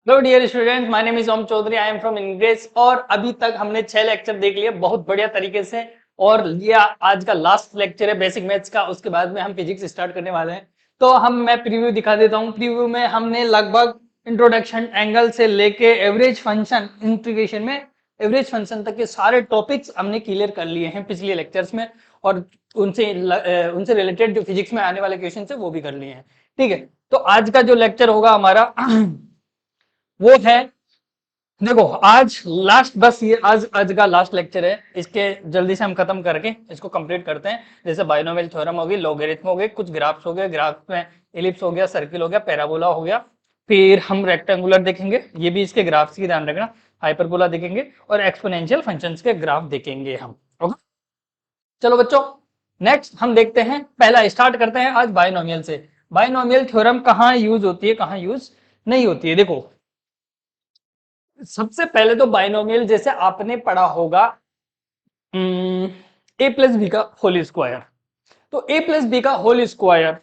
Hello dear student, my name is Om Chaudhary, I am from English. और अभी तक हमने 6 लेक्चर देख लिए बहुत बढ़िया तरीके से। और ये आज का लास्ट लेक्चर है बेसिक मैथ्स का। उसके बाद में हम फिजिक्स स्टार्ट करने वाले हैं। तो मैं प्रीव्यू दिखा देता हूँ। प्रीव्यू में हमने लगभग इंट्रोडक्शन, एंगल से लेके एवरेज फंक्शन, इंटीग्रेशन में एवरेज फंक्शन तक के सारे टॉपिक्स हमने क्लियर कर लिए हैं पिछले लेक्चर्स में। और उनसे रिलेटेड जो फिजिक्स में आने वाले क्वेश्चन है वो भी कर लिए हैं। ठीक है, तो आज का जो लेक्चर होगा हमारा वो है, देखो आज लास्ट, बस ये आज का लास्ट लेक्चर है। इसके जल्दी से हम खत्म करके इसको कंप्लीट करते हैं। जैसे बाइनोमियल थ्योरम होगी, लॉगरिथम हो गए, कुछ ग्राफ्स हो गए, ग्राफ में एलिप्स हो गया, सर्किल हो गया, पैराबोला हो गया। फिर हम रेक्टेंगुलर देखेंगे, ये भी इसके ग्राफ्स की ध्यान रखना। हाइपरबोला देखेंगे और एक्सपोनेंशियल फंक्शंस के ग्राफ देखेंगे हम। ओके, चलो बच्चों, नेक्स्ट हम देखते हैं। पहला स्टार्ट करते हैं आज बाइनोमियल से। बाइनोमियल थ्योरम कहाँ यूज होती है, कहाँ यूज नहीं होती है। देखो, सबसे पहले तो बाइनोमियल जैसे आपने पढ़ा होगा ए प्लस बी का होल स्क्वायर। तो ए प्लस बी का होल स्क्वायर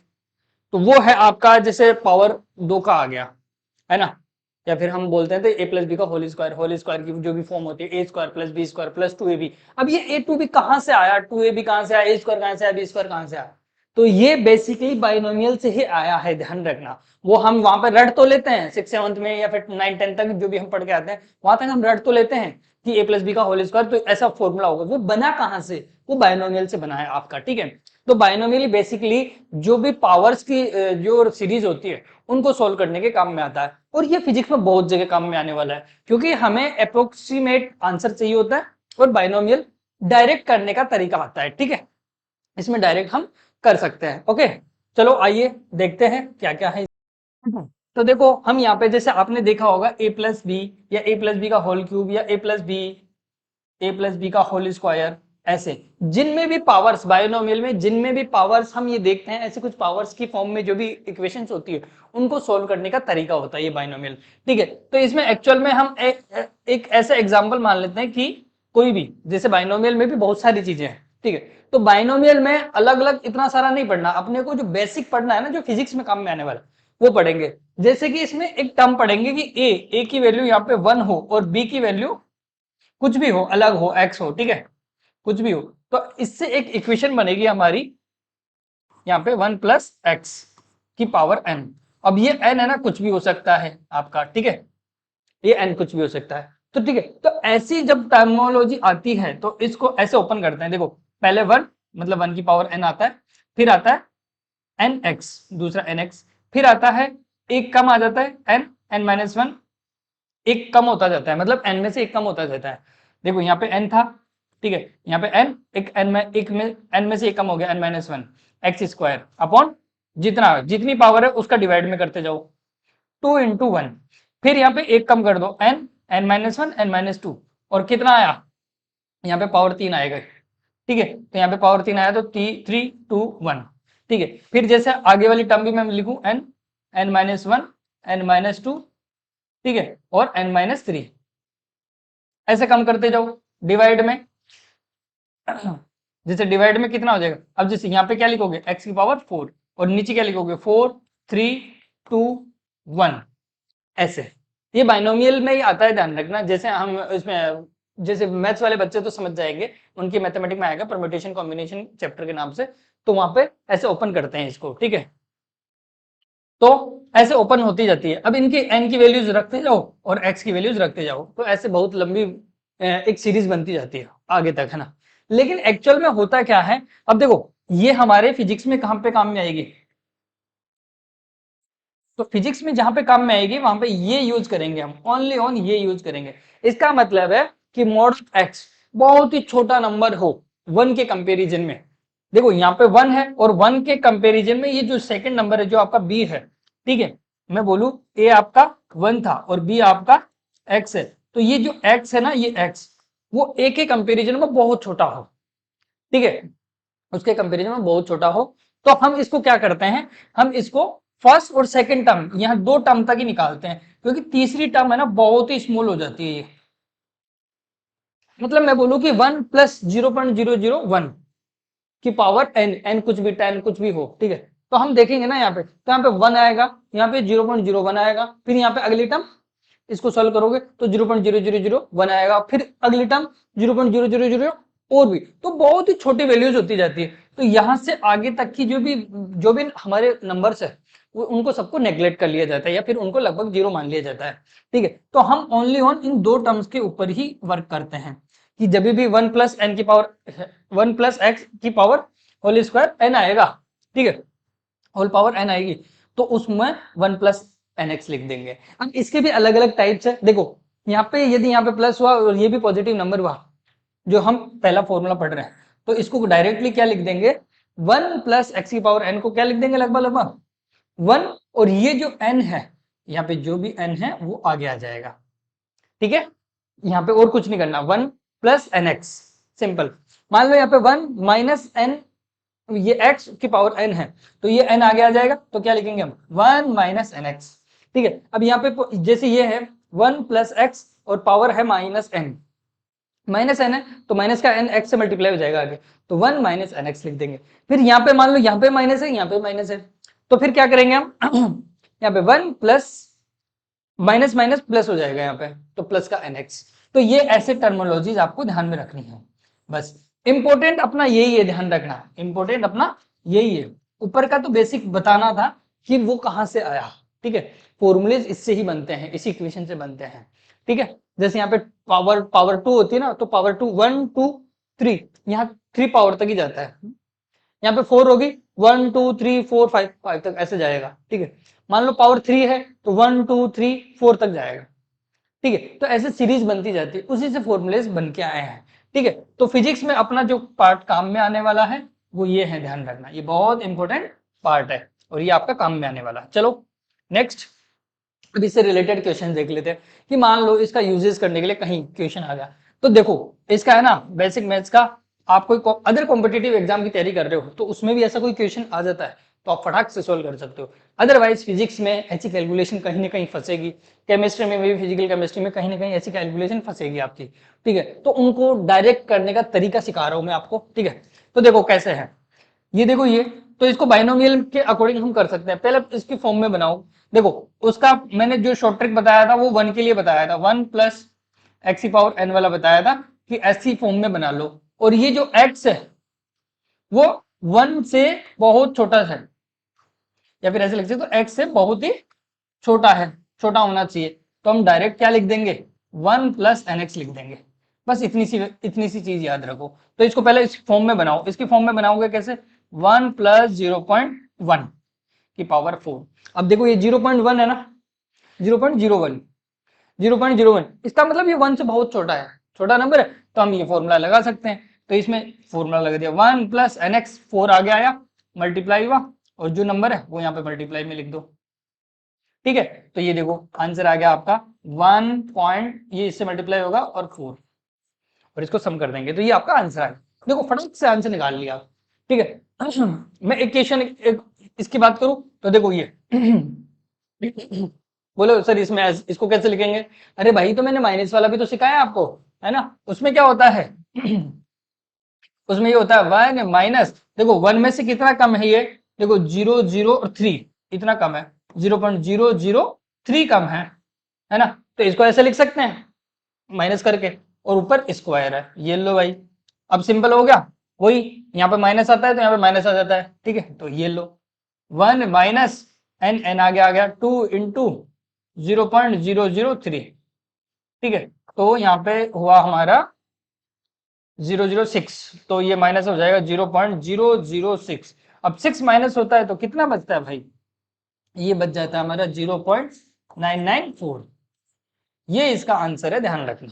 तो वो है आपका जैसे पावर 2 का आ गया, है ना। या फिर हम बोलते हैं तो ए प्लस बी का होल स्क्वायर की जो भी फॉर्म होती है, A square plus B square plus 2ab। अब ये ए टू बी कहां से आया, 2ab कहां से आया, ए स्क्वायर कहां से आया, बी स्क्वायर कहां से आया। तो ये बेसिकली बाइनोमियल से ही आया है, ध्यान रखना। वो हम वहां पर रट तो लेते हैं 6th 7th में या फिर 9th 10th तक जो भी हम पढ़ के आते हैं, वहां तक हम रट तो लेते हैं कि ए प्लस बी का होल स्क्वायर, तो ऐसा फॉर्मूला होगा। वो बना कहां से, वो बाइनोमियल से बना है आपका। ठीक है, तो बाइनोमियल बेसिकली जो भी पावर्स की जो सीरीज होती है उनको सोल्व करने के काम में आता है। और ये फिजिक्स में बहुत जगह काम में आने वाला है, क्योंकि हमें अप्रोक्सीमेट आंसर चाहिए होता है और बाइनोमियल डायरेक्ट करने का तरीका आता है। ठीक है, इसमें डायरेक्ट हम कर सकते हैं। ओके, चलो आइए देखते हैं क्या क्या है। तो देखो, हम यहाँ पे जैसे आपने देखा होगा ए प्लस बी या ए प्लस बी का होल क्यूब या ए प्लस बी का होल स्क्वायर, ऐसे जिनमें भी पावर्स, बाइनोमियल में जिनमें भी पावर्स हम ये देखते हैं, ऐसे कुछ पावर्स की फॉर्म में जो भी इक्वेशंस होती है उनको सोल्व करने का तरीका होता है ये बाइनोमियल। ठीक है, तो इसमें एक्चुअल में हम एक ऐसा एग्जांपल मान लेते हैं कि कोई भी, जैसे बाइनोमियल में भी बहुत सारी चीजें हैं। ठीक है, तो बाइनोमियल में अलग अलग इतना सारा नहीं पढ़ना, अपने को जो बेसिक पढ़ना है ना, जो फिजिक्स में काम में आने वाला वो पढ़ेंगे। जैसे कि इसमें एक टर्म पढ़ेंगे कि ए की वैल्यू यहाँ पे 1 हो और बी की वैल्यू कुछ भी हो, अलग हो, एक्स हो। ठीक है, कुछ भी हो, तो इससे एक इक्वेशन बनेगी हमारी यहाँ पे 1 प्लस एक्स की पावर एन। अब ये एन है ना, कुछ भी हो सकता है आपका। ठीक है, ये एन कुछ भी हो सकता है। तो ठीक है, तो ऐसी जब टर्मोलॉजी आती है तो इसको ऐसे ओपन करते हैं। देखो, पहले 1 मतलब 1 की पावर एन आता है, फिर आता है एन एक्स, दूसरा एन एक्स, फिर आता है एक कम आ जाता है एन, एन माइनस 1, एक कम होता जाता है, मतलब एन में से एक कम होता जाता है। देखो यहाँ पे एन था, ठीक है, यहाँ पे एन, एक एन में एन में से एक कम हो गया, n minus 1 x square upon जितना जितनी पावर है उसका डिवाइड में करते जाओ, 2 × 1। फिर यहाँ पे एक कम कर दो, n, n minus 1, n minus 2, और कितना आया, यहाँ पे पावर 3 आएगा। ठीक है, तो यहाँ पे पावर 3 आया तो 3 2 1। ठीक है, फिर जैसे आगे वाली टर्म भी मैं लिखूं, n, n minus 1, n minus 2, ठीक है, और एन माइनस 3, ऐसे कम करते जाओ डिवाइड में। जैसे डिवाइड में कितना हो जाएगा, अब जैसे यहाँ पे क्या लिखोगे, एक्स की पावर 4, और नीचे क्या लिखोगे, 4 3 2 1, ऐसे। ये बाइनोमियल में ही आता है, ध्यान रखना। जैसे हम इसमें, जैसे मैथ्स वाले बच्चे तो समझ जाएंगे, उनकी मैथमेटिक में आएगा परम्यूटेशन कॉम्बिनेशन चैप्टर के नाम से, तो वहां पे ऐसे ओपन करते हैं इसको। ठीक है, तो ऐसे ओपन होती जाती है। अब इनकी एन की वैल्यूज रखते जाओ और एक्स की वैल्यूज रखते जाओ, तो ऐसे बहुत लंबी एक सीरीज बनती जाती है आगे तक, है ना। लेकिन एक्चुअल में होता क्या है, अब देखो, ये हमारे फिजिक्स में कहां पे काम में आएगी, तो फिजिक्स में जहां पे काम में आएगी वहां पे ये यूज करेंगे हम, ओनली ऑन ये यूज करेंगे। इसका मतलब है कि मॉड एक्स बहुत ही छोटा नंबर हो 1 के कंपेरिजन में। देखो यहाँ पे 1 है और 1 के कंपेरिजन में ये जो सेकंड नंबर है जो आपका बी है, ठीक है, मैं बोलूं ए आपका 1 था और बी आपका एक्स है, तो ये जो एक्स है ना, ये एक्स वो ए के कंपेरिजन में बहुत छोटा हो, ठीक है, उसके कंपेरिजन में बहुत छोटा हो, तो हम इसको क्या करते हैं, हम इसको फर्स्ट और सेकंड टर्म, यहाँ 2 टर्म तक ही निकालते हैं, क्योंकि तीसरी टर्म है ना बहुत ही स्मॉल हो जाती है ये। मतलब मैं बोलूं कि 1 प्लस 0.001 की पावर एन, एन कुछ भी, 10 कुछ भी हो, ठीक है, तो हम देखेंगे ना यहाँ पे, तो यहाँ पे 1 आएगा, यहाँ पे 0.01 आएगा, फिर यहाँ पे अगली टर्म इसको सॉल्व करोगे तो 0.0001 आएगा, फिर अगली टर्म 0.0000 और भी, तो बहुत ही छोटी वैल्यूज होती जाती है। तो यहाँ से आगे तक की जो भी हमारे नंबर्स है वो उनको सबको नेग्लेक्ट कर लिया जाता है या फिर उनको लगभग जीरो मान लिया जाता है। ठीक है, तो हम ओनली ऑन इन दो टर्म्स के ऊपर ही वर्क करते हैं कि जब भी 1 प्लस एन की पावर 1 प्लस एक्स की पावर होल स्क्वायर एन आएगा, ठीक है, होल पावर एन आएगी, तो उसमें 1 प्लस एन एक्स लिख देंगे। अब इसके भी अलग अलग टाइप्स है। देखो यहाँ पे यदि यहाँ पे प्लस हुआ और ये भी पॉजिटिव नंबर हुआ, जो हम पहला फॉर्मूला पढ़ रहे हैं, तो इसको डायरेक्टली क्या लिख देंगे, 1 प्लस एक्स की पावर एन को क्या लिख देंगे, लगभग लगभग 1, और ये जो n है यहाँ पे जो भी n है वो आगे आ जाएगा। ठीक है, यहाँ पे और कुछ नहीं करना, 1 प्लस एन एक्स, सिंपल। मान लो यहाँ पे 1 माइनस एन, ये x की पावर n है तो ये n आगे आ जाएगा, तो क्या लिखेंगे हम, 1 माइनस एन एक्स। ठीक है, अब यहाँ पे जैसे ये है 1 प्लस एक्स और पावर है माइनस एन, माइनस एन है तो माइनस का एन एक्स से मल्टीप्लाई हो जाएगा आगे, तो 1 माइनस एन एक्स लिख देंगे। फिर यहाँ पे मान लो यहाँ पे माइनस है, यहाँ पे माइनस है, तो फिर क्या करेंगे हम यहाँ पे 1 प्लस माइनस माइनस प्लस हो जाएगा यहाँ पे, तो प्लस का एन एक्स। तो ये ऐसे टर्मिनोलॉजीज आपको ध्यान में रखनी है, बस इंपॉर्टेंट अपना यही है, ध्यान रखना, इंपॉर्टेंट अपना यही है। ऊपर का तो बेसिक बताना था कि वो कहाँ से आया। ठीक है, फॉर्मूलेज इससे ही बनते हैं, इसी इक्वेशन से बनते हैं। ठीक है, जैसे यहाँ पे पावर 2 होती है ना, तो पावर 2 1 2 3, यहाँ 3 पावर तक ही जाता है। यहाँ पे 4 होगी, 1 2 3 4 5 तक ऐसे जाएगा। ठीक है, मान लो पावर 3 है तो 1 2 3 4 तक जाएगा। ठीक है, तो ऐसे सीरीज बनती जाती है, उसी से फॉर्मूलेज बन के आए हैं। ठीक है, तो फिजिक्स में अपना जो पार्ट काम में आने वाला है वो ये है, ध्यान रखना, ये बहुत इंपॉर्टेंट पार्ट है और ये आपका काम में आने वाला है। चलो नेक्स्ट, अब इससे रिलेटेड क्वेश्चन देख लेते हैं कि मान लो इसका यूजेस करने के लिए कहीं क्वेश्चन आ गया, तो देखो इसका है ना बेसिक मैथ्स का, आप कोई अदर कॉम्पिटिटिव एग्जाम की तैयारी कर रहे हो तो उसमें भी ऐसा कोई क्वेश्चन आ जाता है तो आप फटाक से सोल्व कर सकते हो। अदरवाइज फिजिक्स में ऐसी कैलकुलेशन कहीं ना कहीं फंसेगी, केमिस्ट्री में भी, फिजिकल केमिस्ट्री में कहीं ना कहीं ऐसी कैलकुलेशन फंसेगी आपकी। ठीक है, तो उनको डायरेक्ट करने का तरीका सिखा रहा हूं मैं आपको। ठीक है, तो देखो कैसे है, ये देखो ये, तो इसको बाइनोमियल के अकॉर्डिंग हम कर सकते हैं। पहले इसकी फॉर्म में बनाओ, देखो उसका मैंने जो शॉर्ट ट्रिक बताया था वो 1 के लिए बताया था, 1 प्लस एक्स की पावर एन वाला बताया था कि ऐसी फॉर्म में बना लो, और ये जो x है वो 1 से बहुत छोटा है, या फिर ऐसे लिख सकते तो x से बहुत ही छोटा है, छोटा होना चाहिए, तो हम डायरेक्ट क्या लिख देंगे, 1 प्लस एन एक्स लिख देंगे। बस इतनी सी चीज याद रखो। तो इसको पहले इस फॉर्म में बनाओ, इसकी फॉर्म में बनाओगे कैसे, 1 प्लस 0.1 की पावर 4। अब देखो ये 0.1 है ना, 0.01, 0.01, इसका मतलब ये 1 से बहुत छोटा है, छोटा नंबर है, तो हम ये फॉर्मूला लगा सकते हैं। तो इसमें फॉर्मूला लगा दिया, 1 प्लस एन एक्स, 4 आगे आया, मल्टीप्लाई हुआ, और जो नंबर है वो यहाँ पे मल्टीप्लाई में लिख दो। ठीक है, तो ये देखो आंसर आ गया आपका 1 पॉइंट, ये इससे मल्टीप्लाई होगा और 4, और इसको सम कर देंगे तो ये आपका आंसर है। देखो फटाक से आंसर निकाल लिया। ठीक है, मैं इक्वेशन इसकी बात करूं तो देखो ये बोलो सर इसमें इसको कैसे लिखेंगे, अरे भाई तो मैंने माइनस वाला भी तो सिखाया आपको, है ना, उसमें क्या होता है उसमें ये होता है 1 माइनस, देखो 1 में से कितना कम है ये, देखो 0 0 और 3, इतना कम है, 0.003 कम है ना, तो इसको ऐसे लिख सकते हैं माइनस करके, और ऊपर स्क्वायर है, ये लो भाई, अब सिंपल हो गया, वही यहाँ पे माइनस आता है तो यहाँ पे माइनस आ जाता है। ठीक है, तो ये लो 1 माइनस एन, एन आगे आ गया 2 इंटू 0.003। ठीक है, तो यहाँ पे हुआ हमारा 006, तो ये माइनस हो जाएगा 0.006। अब 6 माइनस होता है तो कितना बचता है भाई, ये बच जाता है हमारा 0.994। ये इसका आंसर है, ध्यान रखना,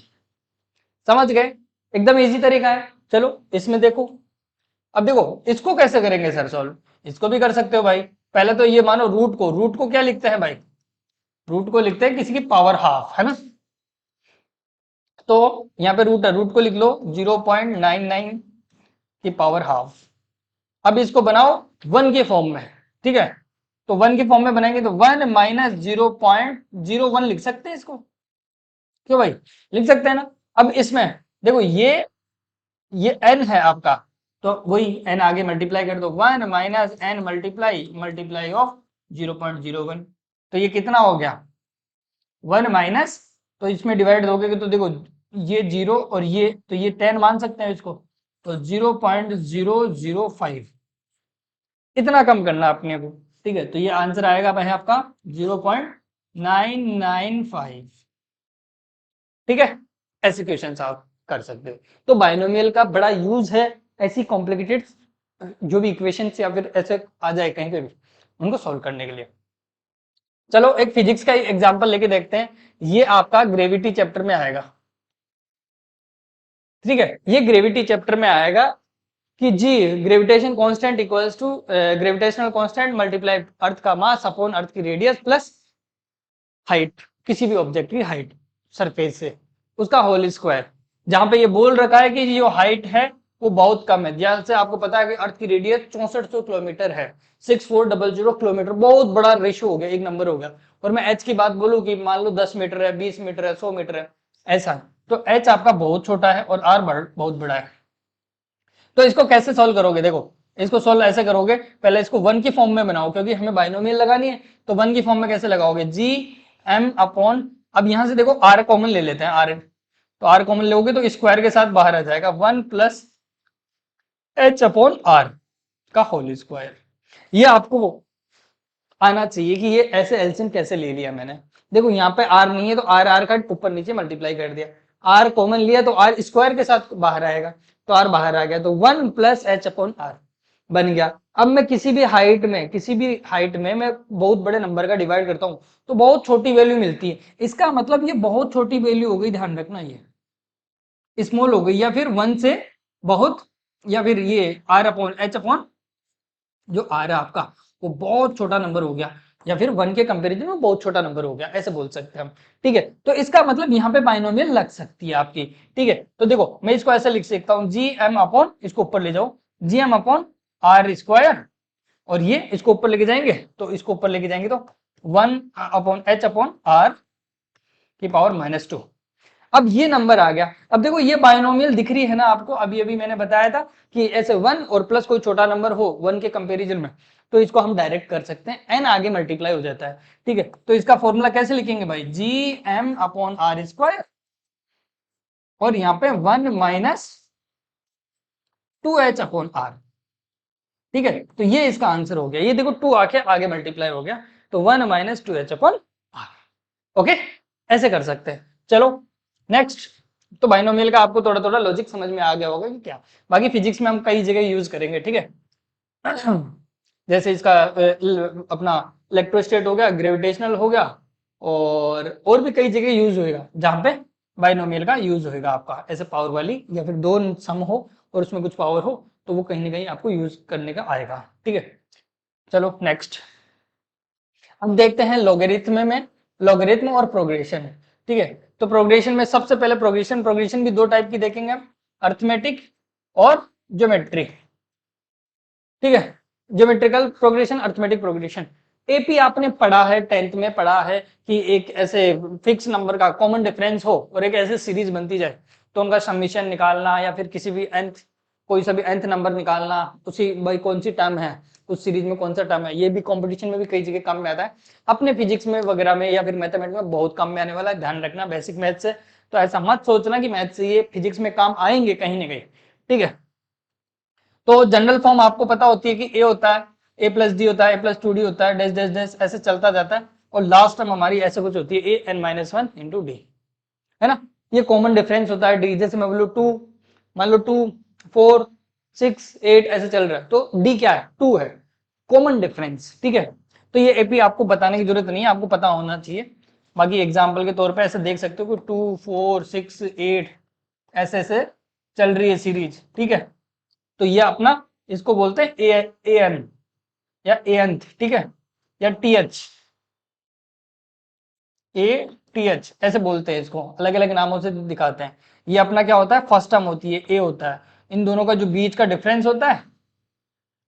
समझ गए, एकदम इजी तरीका है। चलो इसमें देखो, अब देखो इसको कैसे करेंगे सर सॉल्व, इसको भी कर सकते हो भाई। पहले तो ये मानो रूट को क्या लिखते हैं भाई, रूट को लिखते हैं किसी की पावर हाफ, है ना, तो यहाँ पे रूट है, रूट को लिख लो 0.99 की पावर हाफ। अब इसको बनाओ 1 के फॉर्म में। ठीक है, तो 1 के फॉर्म में बनाएंगे तो 1 माइनस 0.01 लिख सकते हैं इसको, क्यों भाई, लिख सकते हैं ना। अब इसमें देखो ये n है आपका, तो वही n आगे मल्टीप्लाई कर दो, 1 माइनस n मल्टीप्लाई ऑफ 0.01, तो ये कितना हो गया 1 माइनस तो इसमें डिवाइड दोगे तो देखो ये 0 और ये, तो ये 10 मान सकते हैं इसको, तो 0.005 इतना कम करना अपने को, ठीक है। तो ये आंसर आएगा भाई आपका 0.995, ठीक है। ऐसे क्वेश्चन आप कर सकते हो। तो बाइनोमियल का बड़ा यूज है ऐसी कॉम्प्लिकेटेड जो भी इक्वेशन या फिर ऐसे आ जाए कहीं पे भी उनको सॉल्व करने के लिए। चलो एक फिजिक्स का एग्जांपल लेके देखते हैं। ये आपका ग्रेविटी चैप्टर में आएगा, ठीक है। ये ग्रेविटी चैप्टर में आएगा कि G gravitation constant equals to gravitational constant multiply earth का मास अपॉन अर्थ की रेडियस प्लस हाइट, किसी भी ऑब्जेक्ट की हाइट सरफेस से उसका होल स्क्वायर। जहां पे ये बोल रखा है कि जो हाइट है वो बहुत कम है, जहां से आपको पता है कि अर्थ की रेडियस 6400 किलोमीटर है, 6400 किलोमीटर, बहुत बड़ा रेशियो हो गया, एक नंबर हो गया। और मैं एच की बात बोलूं कि मान लो 10 मीटर है, 20 मीटर है, 100 मीटर है, ऐसा, तो एच आपका बहुत छोटा है और आर बहुत बड़ा है। तो इसको कैसे सॉल्व करोगे, देखो इसको सॉल्व ऐसे करोगे, पहले इसको वन की फॉर्म में बनाओ क्योंकि हमें बाइनोमियल लगानी है। तो वन की फॉर्म में कैसे लगाओगे, जी एम अपॉन, अब यहां से देखो आर कॉमन ले लेते हैं, आर, तो आर कॉमन लोगे तो स्क्वायर के साथ बाहर आ जाएगा 1 प्लस एच अपॉन आर का होल स्क्वायर। ये आपको आना चाहिए कि ये ऐसे एलसीएम कैसे ले लिया मैंने। देखो यहाँ पे आर नहीं है तो आर आर का ऊपर नीचे मल्टीप्लाई कर दिया, आर कॉमन लिया तो आर स्क्वायर के साथ बाहर आएगा, तो आर बाहर आ गया, तो 1 प्लस एच अपॉन आर बन गया। अब मैं किसी भी हाइट में मैं बहुत बड़े नंबर का डिवाइड करता हूं तो बहुत छोटी वैल्यू मिलती है, इसका मतलब ये बहुत छोटी वैल्यू हो गई, ध्यान रखना ये स्मॉल हो गई, या फिर 1 से बहुत, या फिर ये आर अपॉन एच अपॉन जो आर है आपका वो बहुत छोटा नंबर हो गया, या फिर 1 के कंपैरिजन में बहुत छोटा नंबर हो गया, ऐसे बोल सकते हैं हम, ठीक है। तो इसका मतलब यहाँ पे बाइनोमियल लग सकती है आपकी, ठीक है। तो देखो मैं इसको ऐसे लिख सकता हूँ, जी एम अपॉन, इसको ऊपर ले जाओ, G M upon r square, और ये इसको ऊपर लेके जाएंगे, तो इसको ऊपर लेके जाएंगे तो 1 अपॉन एच अपॉन आर की पावर -2। अब ये नंबर आ गया। अब देखो ये बाइनोमियल दिख रही है ना आपको, अभी अभी मैंने बताया था कि ऐसे 1 और प्लस कोई छोटा नंबर हो 1 के कंपैरिजन में, तो इसको हम डायरेक्ट कर सकते हैं, n आगे मल्टीप्लाई हो जाता है, ठीक है। तो इसका फॉर्मूला कैसे लिखेंगे भाई, G M upon r square, और यहाँ पे 1 माइनस 2h अपॉन आर, ठीक है। तो ये इसका आंसर हो गया, ये देखो 2 आके आगे मल्टीप्लाई हो गया, तो 1 minus 2h upon are, okay, ऐसे कर सकते हैं। चलो नेक्स्ट, तो बाइनोमियल का आपको थोड़ा थोड़ा लॉजिक समझ में आ गया होगा कि क्या, बाकी फिजिक्स में हम कई जगह यूज करेंगे, ठीक है। जैसे इसका अपना इलेक्ट्रोस्टेट हो गया, ग्रेविटेशनल हो गया, और भी कई जगह यूज होएगा जहां पे बाइनोमियल का यूज होएगा आपका, ऐसे पावर वाली, या फिर दो सम हो और उसमें कुछ पावर हो, तो वो कहीं ना कहीं आपको यूज करने का आएगा, ठीक है। चलो नेक्स्ट, अब देखते हैं लॉगरिथम में, लॉगरिथम और प्रोग्रेशन, ठीक है। तो प्रोग्रेशन में सबसे पहले प्रोग्रेशन भी दो टाइप की देखेंगे हम, अर्थमेटिक और ज्योमेट्री, ठीक है। Geometrical progression, arithmetic progression, AP आपने पढ़ा है, 10th में पढ़ा है कि एक ऐसे फिक्स नंबर का कॉमन डिफरेंस हो और एक ऐसे सीरीज बनती जाए, तो उनका समीशन निकालना, या फिर किसी भी nth, कोई सा भी nth नंबर निकालना, उसी भाई कौन सी टर्म है उस सीरीज में, कौन सा टर्म है, ये भी कंपटीशन में भी कई जगह काम में आता है, अपने फिजिक्स में वगैरह में या फिर मैथमेटिक्स में बहुत काम में आने वाला है, ध्यान रखना बेसिक मैथ से। तो ऐसा मत सोचना कि मैथ से ये फिजिक्स में काम आएंगे कहीं ना कहीं, ठीक है। तो जनरल फॉर्म आपको पता होती है कि ए होता है, ए प्लस डी होता है, ए प्लस 2d होता है, डैश डैश डैश ऐसे चलता जाता है, और लास्ट टर्म हमारी ऐसे कुछ होती है, A N minus 1 into D, है ना। ये कॉमन डिफरेंस होता है डी, जैसे मैं बोलूँ 2, मान लो 2 4 6 8 ऐसे चल रहा है, तो डी क्या है, 2 है, कॉमन डिफरेंस, ठीक है। तो ये एपी आपको बताने की जरूरत नहीं है, आपको पता होना चाहिए। बाकी एग्जाम्पल के तौर पर ऐसे देख सकते हो कि 2 4 6 8 ऐसे ऐसे चल रही है सीरीज, ठीक है। तो ये अपना इसको बोलते हैं ए एन या ए एन, ठीक है, या T H, A T H ऐसे बोलते हैं, इसको अलग अलग नामों से दिखाते हैं। ये अपना क्या होता है, फर्स्ट टर्म होती है ए होता है, इन दोनों का जो बीच का डिफरेंस होता है,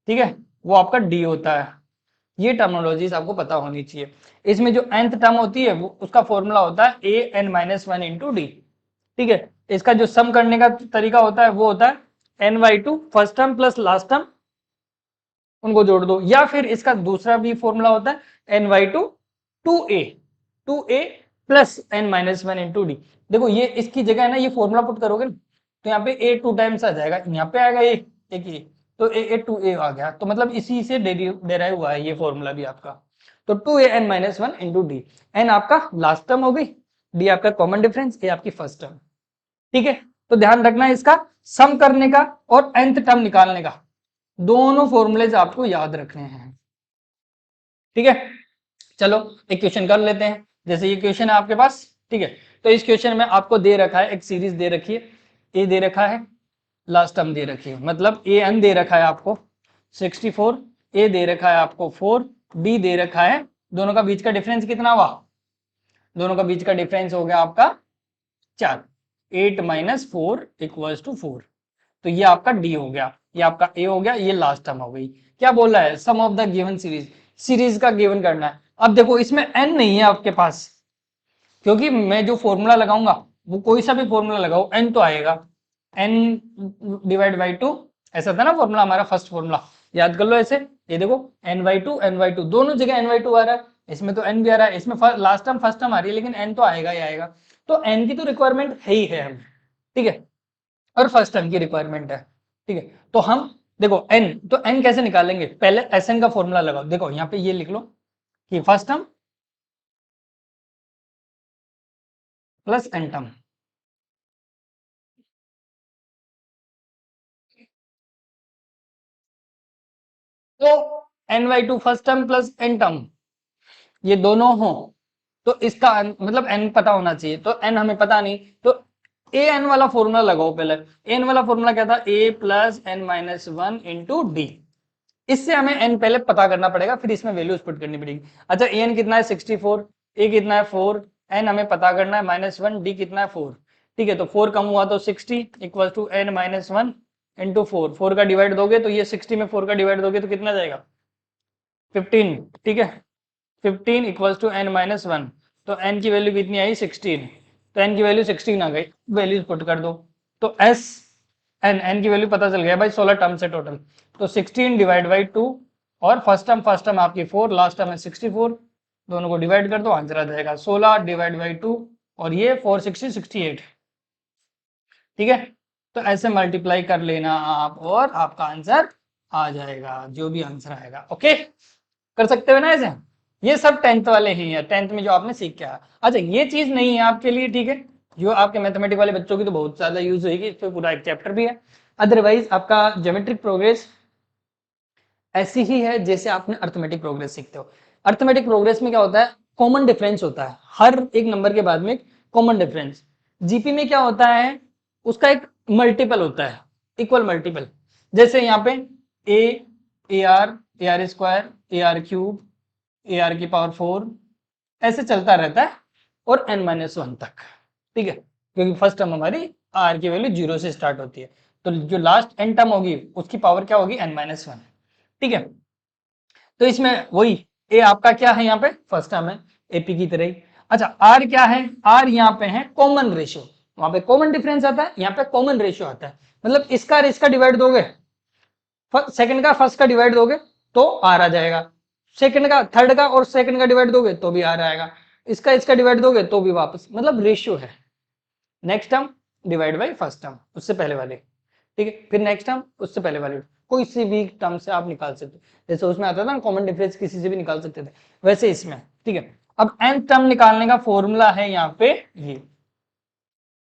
ठीक है, वो आपका डी होता है। ये टर्मिनोलॉजीज आपको पता होनी चाहिए। इसमें जो nth टर्म होती है वो उसका फॉर्मूला होता है A N minus 1 into D, ठीक है। इसका जो सम करने का तरीका होता है वो होता है n/2 first term plus last term, उनको जोड़ दो, या फिर इसका दूसरा भी फॉर्मूला होता है n/2 2a plus n minus one into D. देखो ये इसकी जगह है ना, ये फॉर्मूला पुट करोगे ना तो यहाँ पे ए 2 टाइम्स आ जाएगा, यहाँ पे आएगा ए एक ही, तो ए 2a आ गया, तो मतलब इसी से डेराइव हुआ है ये फॉर्मूला भी आपका। तो 2an minus one into d, n आपका लास्ट टर्म हो गई, डी आपका कॉमन डिफरेंस, ए आपकी फर्स्ट टर्म। ठीक है, तो ध्यान रखना है इसका सम करने का और nth टर्म निकालने का, दोनों फॉर्मूलेज आपको याद रखने हैं। ठीक है, चलो एक क्वेश्चन कर लेते हैं। जैसे ये क्वेश्चन है आपके पास, ठीक है, तो इस क्वेश्चन में आपको दे रखा है, एक सीरीज दे रखी है, ए दे रखा है, लास्ट टर्म दे रखी है, मतलब ए एन दे रखा है आपको 64, ए दे रखा है आपको 4, डी दे रखा है, दोनों का बीच का डिफरेंस कितना हुआ, दोनों का बीच का डिफरेंस हो गया आपका 4, 8 माइनस 4 इक्वल्स टू 4, तो ये आपका डी हो गया, ये आपका ए हो गया, ये लास्ट टर्म हो गई। क्या बोल रहा है, sum of the given series, series का गिवन करना है। अब देखो इसमें एन नहीं है आपके पास, क्योंकि मैं जो फॉर्मूला लगाऊंगा वो कोई सा भी फॉर्मूला लगाओ एन तो आएगा, एन डिवाइड बाई 2, ऐसा था ना फॉर्मूला हमारा, फर्स्ट फॉर्मूला याद कर लो ऐसे। ये देखो n/2 दोनों जगह n/2 आ रहा है, इसमें तो n भी आ रहा है, इसमें लास्ट टर्म फर्स्ट टर्म आ रही है, लेकिन n तो आएगा ही आएगा, तो n की तो रिक्वायरमेंट है ही है हम, ठीक है, और फर्स्ट टर्म की रिक्वायरमेंट है। ठीक है, तो हम देखो n, तो n कैसे निकालेंगे, पहले Sn का फॉर्मूला लगाओ। देखो यहाँ पे ये लिख लो कि first term plus n term, तो n/2 first term plus n term ये दोनों हो तो इसका मतलब n पता होना चाहिए, तो n हमें पता नहीं, तो ए एन वाला फॉर्मूला लगाओ। पहले एन वाला फॉर्मूला क्या था, a plus n minus one into d, इससे हमें n पहले पता करना पड़ेगा, फिर इसमें वैल्यूज पुट करनी पड़ेगी। अच्छा एन कितना है 64, ए कितना है 4, n हमें पता करना है -1, डी कितना है 4। ठीक है, तो 4 कम हुआ तो 60 equal to n minus one into 4, 4 का डिवाइड दोगे तो ये 60 में 4 का डिवाइड दोगे तो कितना जाएगा 15। ठीक है, 15 equals to n minus one, तो n की वैल्यू कितनी आई 16, तो n की वैल्यू 16 आ गई, वैल्यूज पुट कर दो, तो s n की वैल्यू पता चल गया भाई, 16 टर्म से टोटल, तो 16 डिवाइड बाई 2, और फर्स्ट टर्म आपकी 4, लास्ट टर्म है 64, दोनों को डिवाइड कर दो, आंसर आ जाएगा 16 डिवाइड बाई 2, और ये 4 60 68। ठीक है, तो ऐसे मल्टीप्लाई कर लेना आप और आपका आंसर आ जाएगा, जो भी आंसर आएगा। ओके, कर सकते हो ना ऐसे, ये सब 10th वाले ही है, 10th में जो आपने सीख के आया। अच्छा ये चीज नहीं है आपके लिए, ठीक है, जो आपके मैथमेटिक्स वाले बच्चों की तो बहुत ज्यादा यूज होगी, इस पे पूरा एक चैप्टर भी है। अदरवाइज आपका ज्योमेट्रिक प्रोग्रेस ऐसी ही है जैसे आपने अर्थमेटिक प्रोग्रेस सीखते हो। अर्थमेटिक प्रोग्रेस में क्या होता है, कॉमन डिफरेंस होता है, हर एक नंबर के बाद में एक कॉमन डिफरेंस। जीपी में क्या होता है, उसका एक मल्टीपल होता है, इक्वल मल्टीपल, जैसे यहाँ पे A R square, A R cube, A R की पावर 4, ऐसे चलता रहता है, और n माइनस वन तक। ठीक है, क्योंकि फर्स्ट टर्म हमारी आर की वैल्यू 0 से स्टार्ट होती है, तो जो लास्ट n टर्म होगी उसकी पावर क्या होगी n माइनस वन। ठीक है, तो इसमें वही ए आपका क्या है, यहाँ पे फर्स्ट टर्म है एपी की तरह ही। अच्छा आर क्या है, आर यहाँ पे है कॉमन रेशियो, वहां पे कॉमन डिफरेंस आता है, यहाँ पे कॉमन रेशियो आता है, मतलब इसका और इसका डिवाइड दोगे, सेकंड का फर्स्ट का डिवाइड दोगे तो आर आ जाएगा, सेकंड का थर्ड का और सेकंड का डिवाइड दोगे तो भी आर आएगा, इसका डिवाइड दोगे तो भी वापस, मतलब रेशियो है। Next term divide by first term, उससे पहले वाले, ठीक है, फिर नेक्स्ट टर्म उससे पहले वाले, कोई सी भी टर्म से आप निकाल सकते हो, जैसे उसमें आता था ना कॉमन डिफरेंस, किसी से भी निकाल सकते थे, वैसे इसमें। ठीक है, अब n टर्म निकालने का फॉर्मूला है यहाँ पे ये,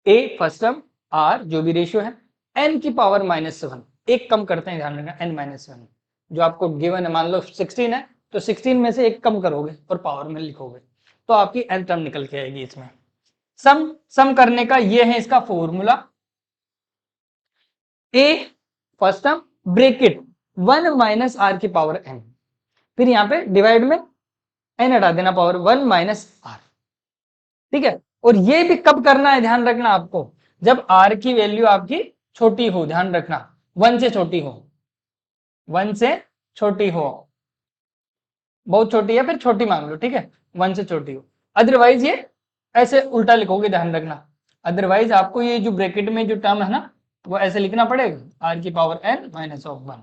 ए फर्स्ट टर्म, आर जो भी रेशियो है, n की पावर -7, एक कम करते हैं, ध्यान रखना n -1 जो आपको गिवन है, मान लो 16 है तो 16 में से एक कम करोगे और पावर में लिखोगे तो आपकी n टर्म निकल के आएगी। इसमें सम करने का ये है इसका formula, a first term bracket 1 minus r की पावर n, फिर यहाँ पे डिवाइड में n हटा देना, पावर 1 माइनस आर। ठीक है, और ये भी कब करना है, ध्यान रखना आपको, जब r की वैल्यू आपकी छोटी हो, ध्यान रखना 1 से छोटी हो, 1 से छोटी हो, बहुत छोटी है फिर छोटी मान लो, ठीक है, 1 से छोटी हो, अदरवाइज ये ऐसे उल्टा लिखोगे, ध्यान रखना, अदरवाइज आपको ये जो ब्रैकेट में जो टर्म है ना वो ऐसे लिखना पड़ेगा, r की पावर n माइनस ऑफ 1।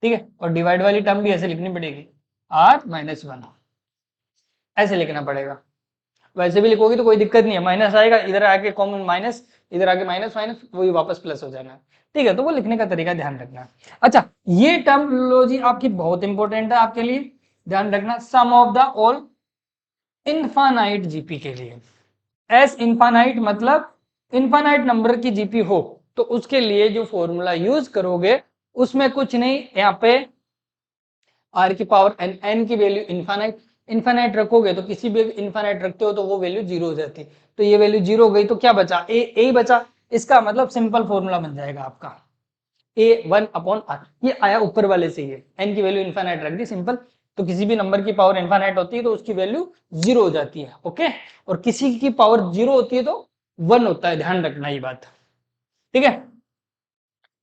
ठीक है, और डिवाइड वाली टर्म भी ऐसे लिखनी पड़ेगी, r माइनस 1, ऐसे लिखना पड़ेगा। वैसे भी लिखोगे तो कोई दिक्कत नहीं है, माइनस आएगा, इधर आके कॉमन माइनस, इधर आके माइनस माइनस, वही वापस प्लस हो जाना है। ठीक है, तो वो लिखने का तरीका ध्यान रखना। अच्छा, ये टर्मिनोलॉजी आपकी बहुत इंपॉर्टेंट है आपके लिए, ध्यान रखना। Sum of the all infinite GP के लिए, एस इनफाइनाइट मतलब इनफाइनाइट नंबर की जीपी हो तो उसके लिए जो फॉर्मूला यूज करोगे उसमें कुछ नहीं, यहाँ पे आर की पावर एन, एन की वैल्यू इनफाइनाइट, इनफाइनाइट रखोगे तो किसी भी इनफाइनाइट रखते हो तो वो वैल्यू जीरो हो जाती है, तो ये वैल्यू जीरो हो गई तो क्या बचा, ए ही बचा। इसका मतलब सिंपल फॉर्मूला बन जाएगा आपका ए वन अपॉन आर, ये आया ऊपर वाले से, ये एन की वैल्यू इनफाइनाइट रख दी सिंपल, तो किसी भी नंबर की पावर इनफाइनाइट होती है तो उसकी वैल्यू जीरो हो जाती है, ओके। और किसी की पावर जीरो होती है तो वन होता है, ध्यान रखना ये बात, ठीक है।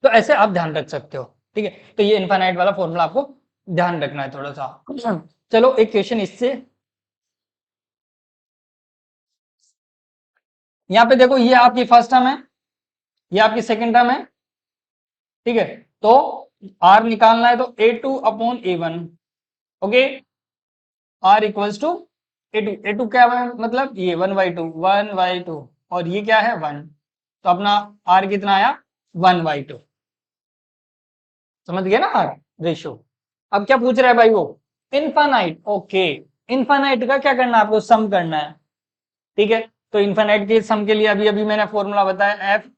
तो ऐसे आप ध्यान रख सकते हो, ठीक है। तो ये इनफाइनाइट वाला फॉर्मूला आपको ध्यान रखना है थोड़ा सा। चलो एक क्वेश्चन इससे, यहाँ पे देखो, ये आपकी फर्स्ट टर्म है, ये आपकी सेकंड टर्म है, ठीक है। तो आर निकालना है तो A two upon A one, okay. R equals to A two क्या है, मतलब ये वन बाई टू, और ये क्या है वन, तो अपना आर कितना आया, वन बाई टू, समझ गए ना आर रेशियो। अब क्या पूछ रहा है भाई वो, इनफाइनाइट, ओके। इनफाइनाइट का क्या करना है आपको, सम करना है, ठीक है। तो इनफाइनाइट के सम के लिए अभी अभी मैंने फॉर्मूला बताया, F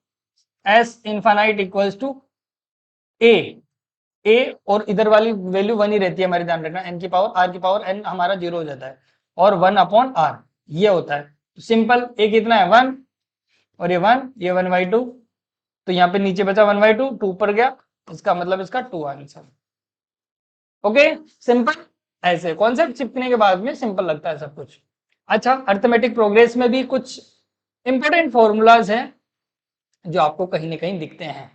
S infinite equals to A, A और इधर वाली वैल्यू वन ही रहती है हमारी, ध्यान रखना, एन की पावर आर की पावर एन हमारा जीरो हो जाता है, और वन अपॉन आर ये होता है। तो सिंपल, ए कितना है वन, और ये वन, ये वन बाई टू, तो यहाँ पे नीचे बचा वन बाई टू, टू पर गया, इसका मतलब इसका टू आंसर, ओके। सिंपल, ऐसे कॉन्सेप्ट चिपकने के बाद में सिंपल लगता है सब कुछ। अच्छा, अर्थमेटिक प्रोग्रेस में भी कुछ इंपॉर्टेंट फॉर्मूलाज हैं जो आपको कहीं ना कहीं दिखते हैं,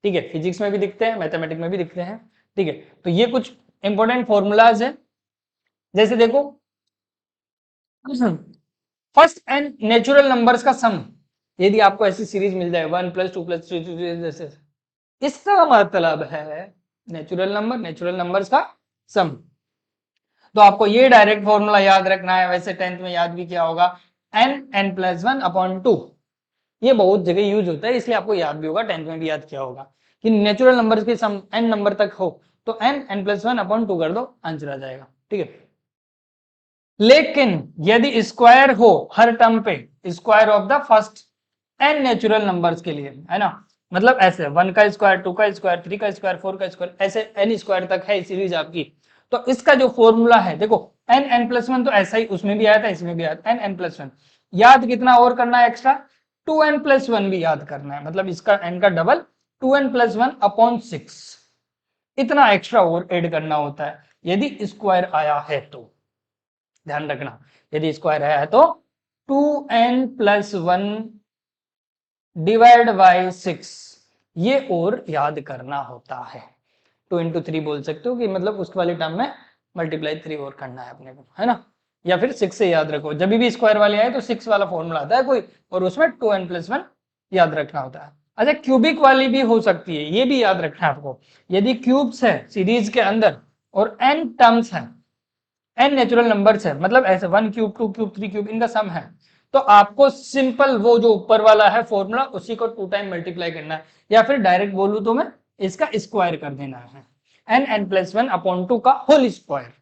ठीक है। फिजिक्स में भी दिखते हैं, मैथमेटिक्स में भी दिखते हैं, ठीक है। तो ये कुछ इंपॉर्टेंट फॉर्मूलाज है, जैसे देखो, फर्स्ट एंड नेचुरल नंबर्स का सम, यदि आपको ऐसी सीरीज मिल जाए one plus two plus three, जैसे, इसका मतलब है नेचुरल नंबर्स का सम। तो आपको ये डायरेक्ट फॉर्मूला याद रखना है, वैसे टेंथ में याद भी किया होगा, n plus one upon two, ये बहुत जगह यूज होता है इसलिए आपको याद भी होगा, टेंथ में भी याद किया होगा कि नेचुरल नंबर्स की सम एन नंबर तक हो तो n plus one upon two कर दो, आंसर आ जाएगा, ठीक है। लेकिन यदि स्क्वायर हो हर टर्म पे, square of the first n natural numbers के लिए, है ना, मतलब ऐसे वन का स्क्वायर, टू का स्क्वायर, थ्री का स्क्वायर, फोर का स्क्वायर, ऐसे एन स्क्वायर तक है सीरीज आपकी, तो इसका जो फॉर्मूला है देखो, एन प्लस वन, तो ऐसा ही उसमें भी आया था इसमें भी आया था, एन प्लस वन, याद कितना और करना है extra, two n plus one भी याद करना है, मतलब इसका एन का double, two n plus one upon six, इतना एक्स्ट्रा और ऐड करना होता है यदि स्क्वायर आया है तो, ध्यान रखना। यदि स्क्वायर आया है तो two n plus one divide by six, ये और याद करना होता है। टू इंटू थ्री बोल सकते हो कि मतलब उस वाले टर्म में मल्टीप्लाई थ्री और करना है अपने को, है ना, या फिर सिक्स से याद रखो, जब भी स्क्वायर वाले आए तो सिक्स वाला फॉर्मूला आता है कोई, और उसमें टू एन प्लस वन याद रखना होता है। अच्छा, क्यूबिक वाली भी हो सकती है, ये भी याद रखना है आपको, यदि क्यूब्स है सीरीज के अंदर और एन टर्म्स है, एन नेचुरल नंबर्स है, मतलब ऐसे one cube, two cube, three cube, इनका सम है, तो आपको सिंपल वो जो ऊपर वाला है फॉर्मूला उसी को टू टाइम मल्टीप्लाई करना है, या फिर डायरेक्ट बोलूं तो मैं इसका स्क्वायर कर देना है, n plus one upon two का होल स्क्वायर,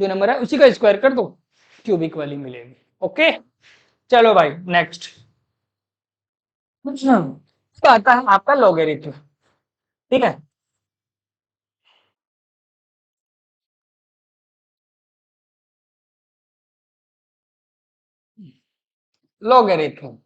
जो नंबर है उसी का स्क्वायर कर दो, क्यूबिक वाली मिलेगी, ओके। चलो भाई नेक्स्ट, तो आता है आपका लॉगरिथम, ठीक है। लॉगरिथम,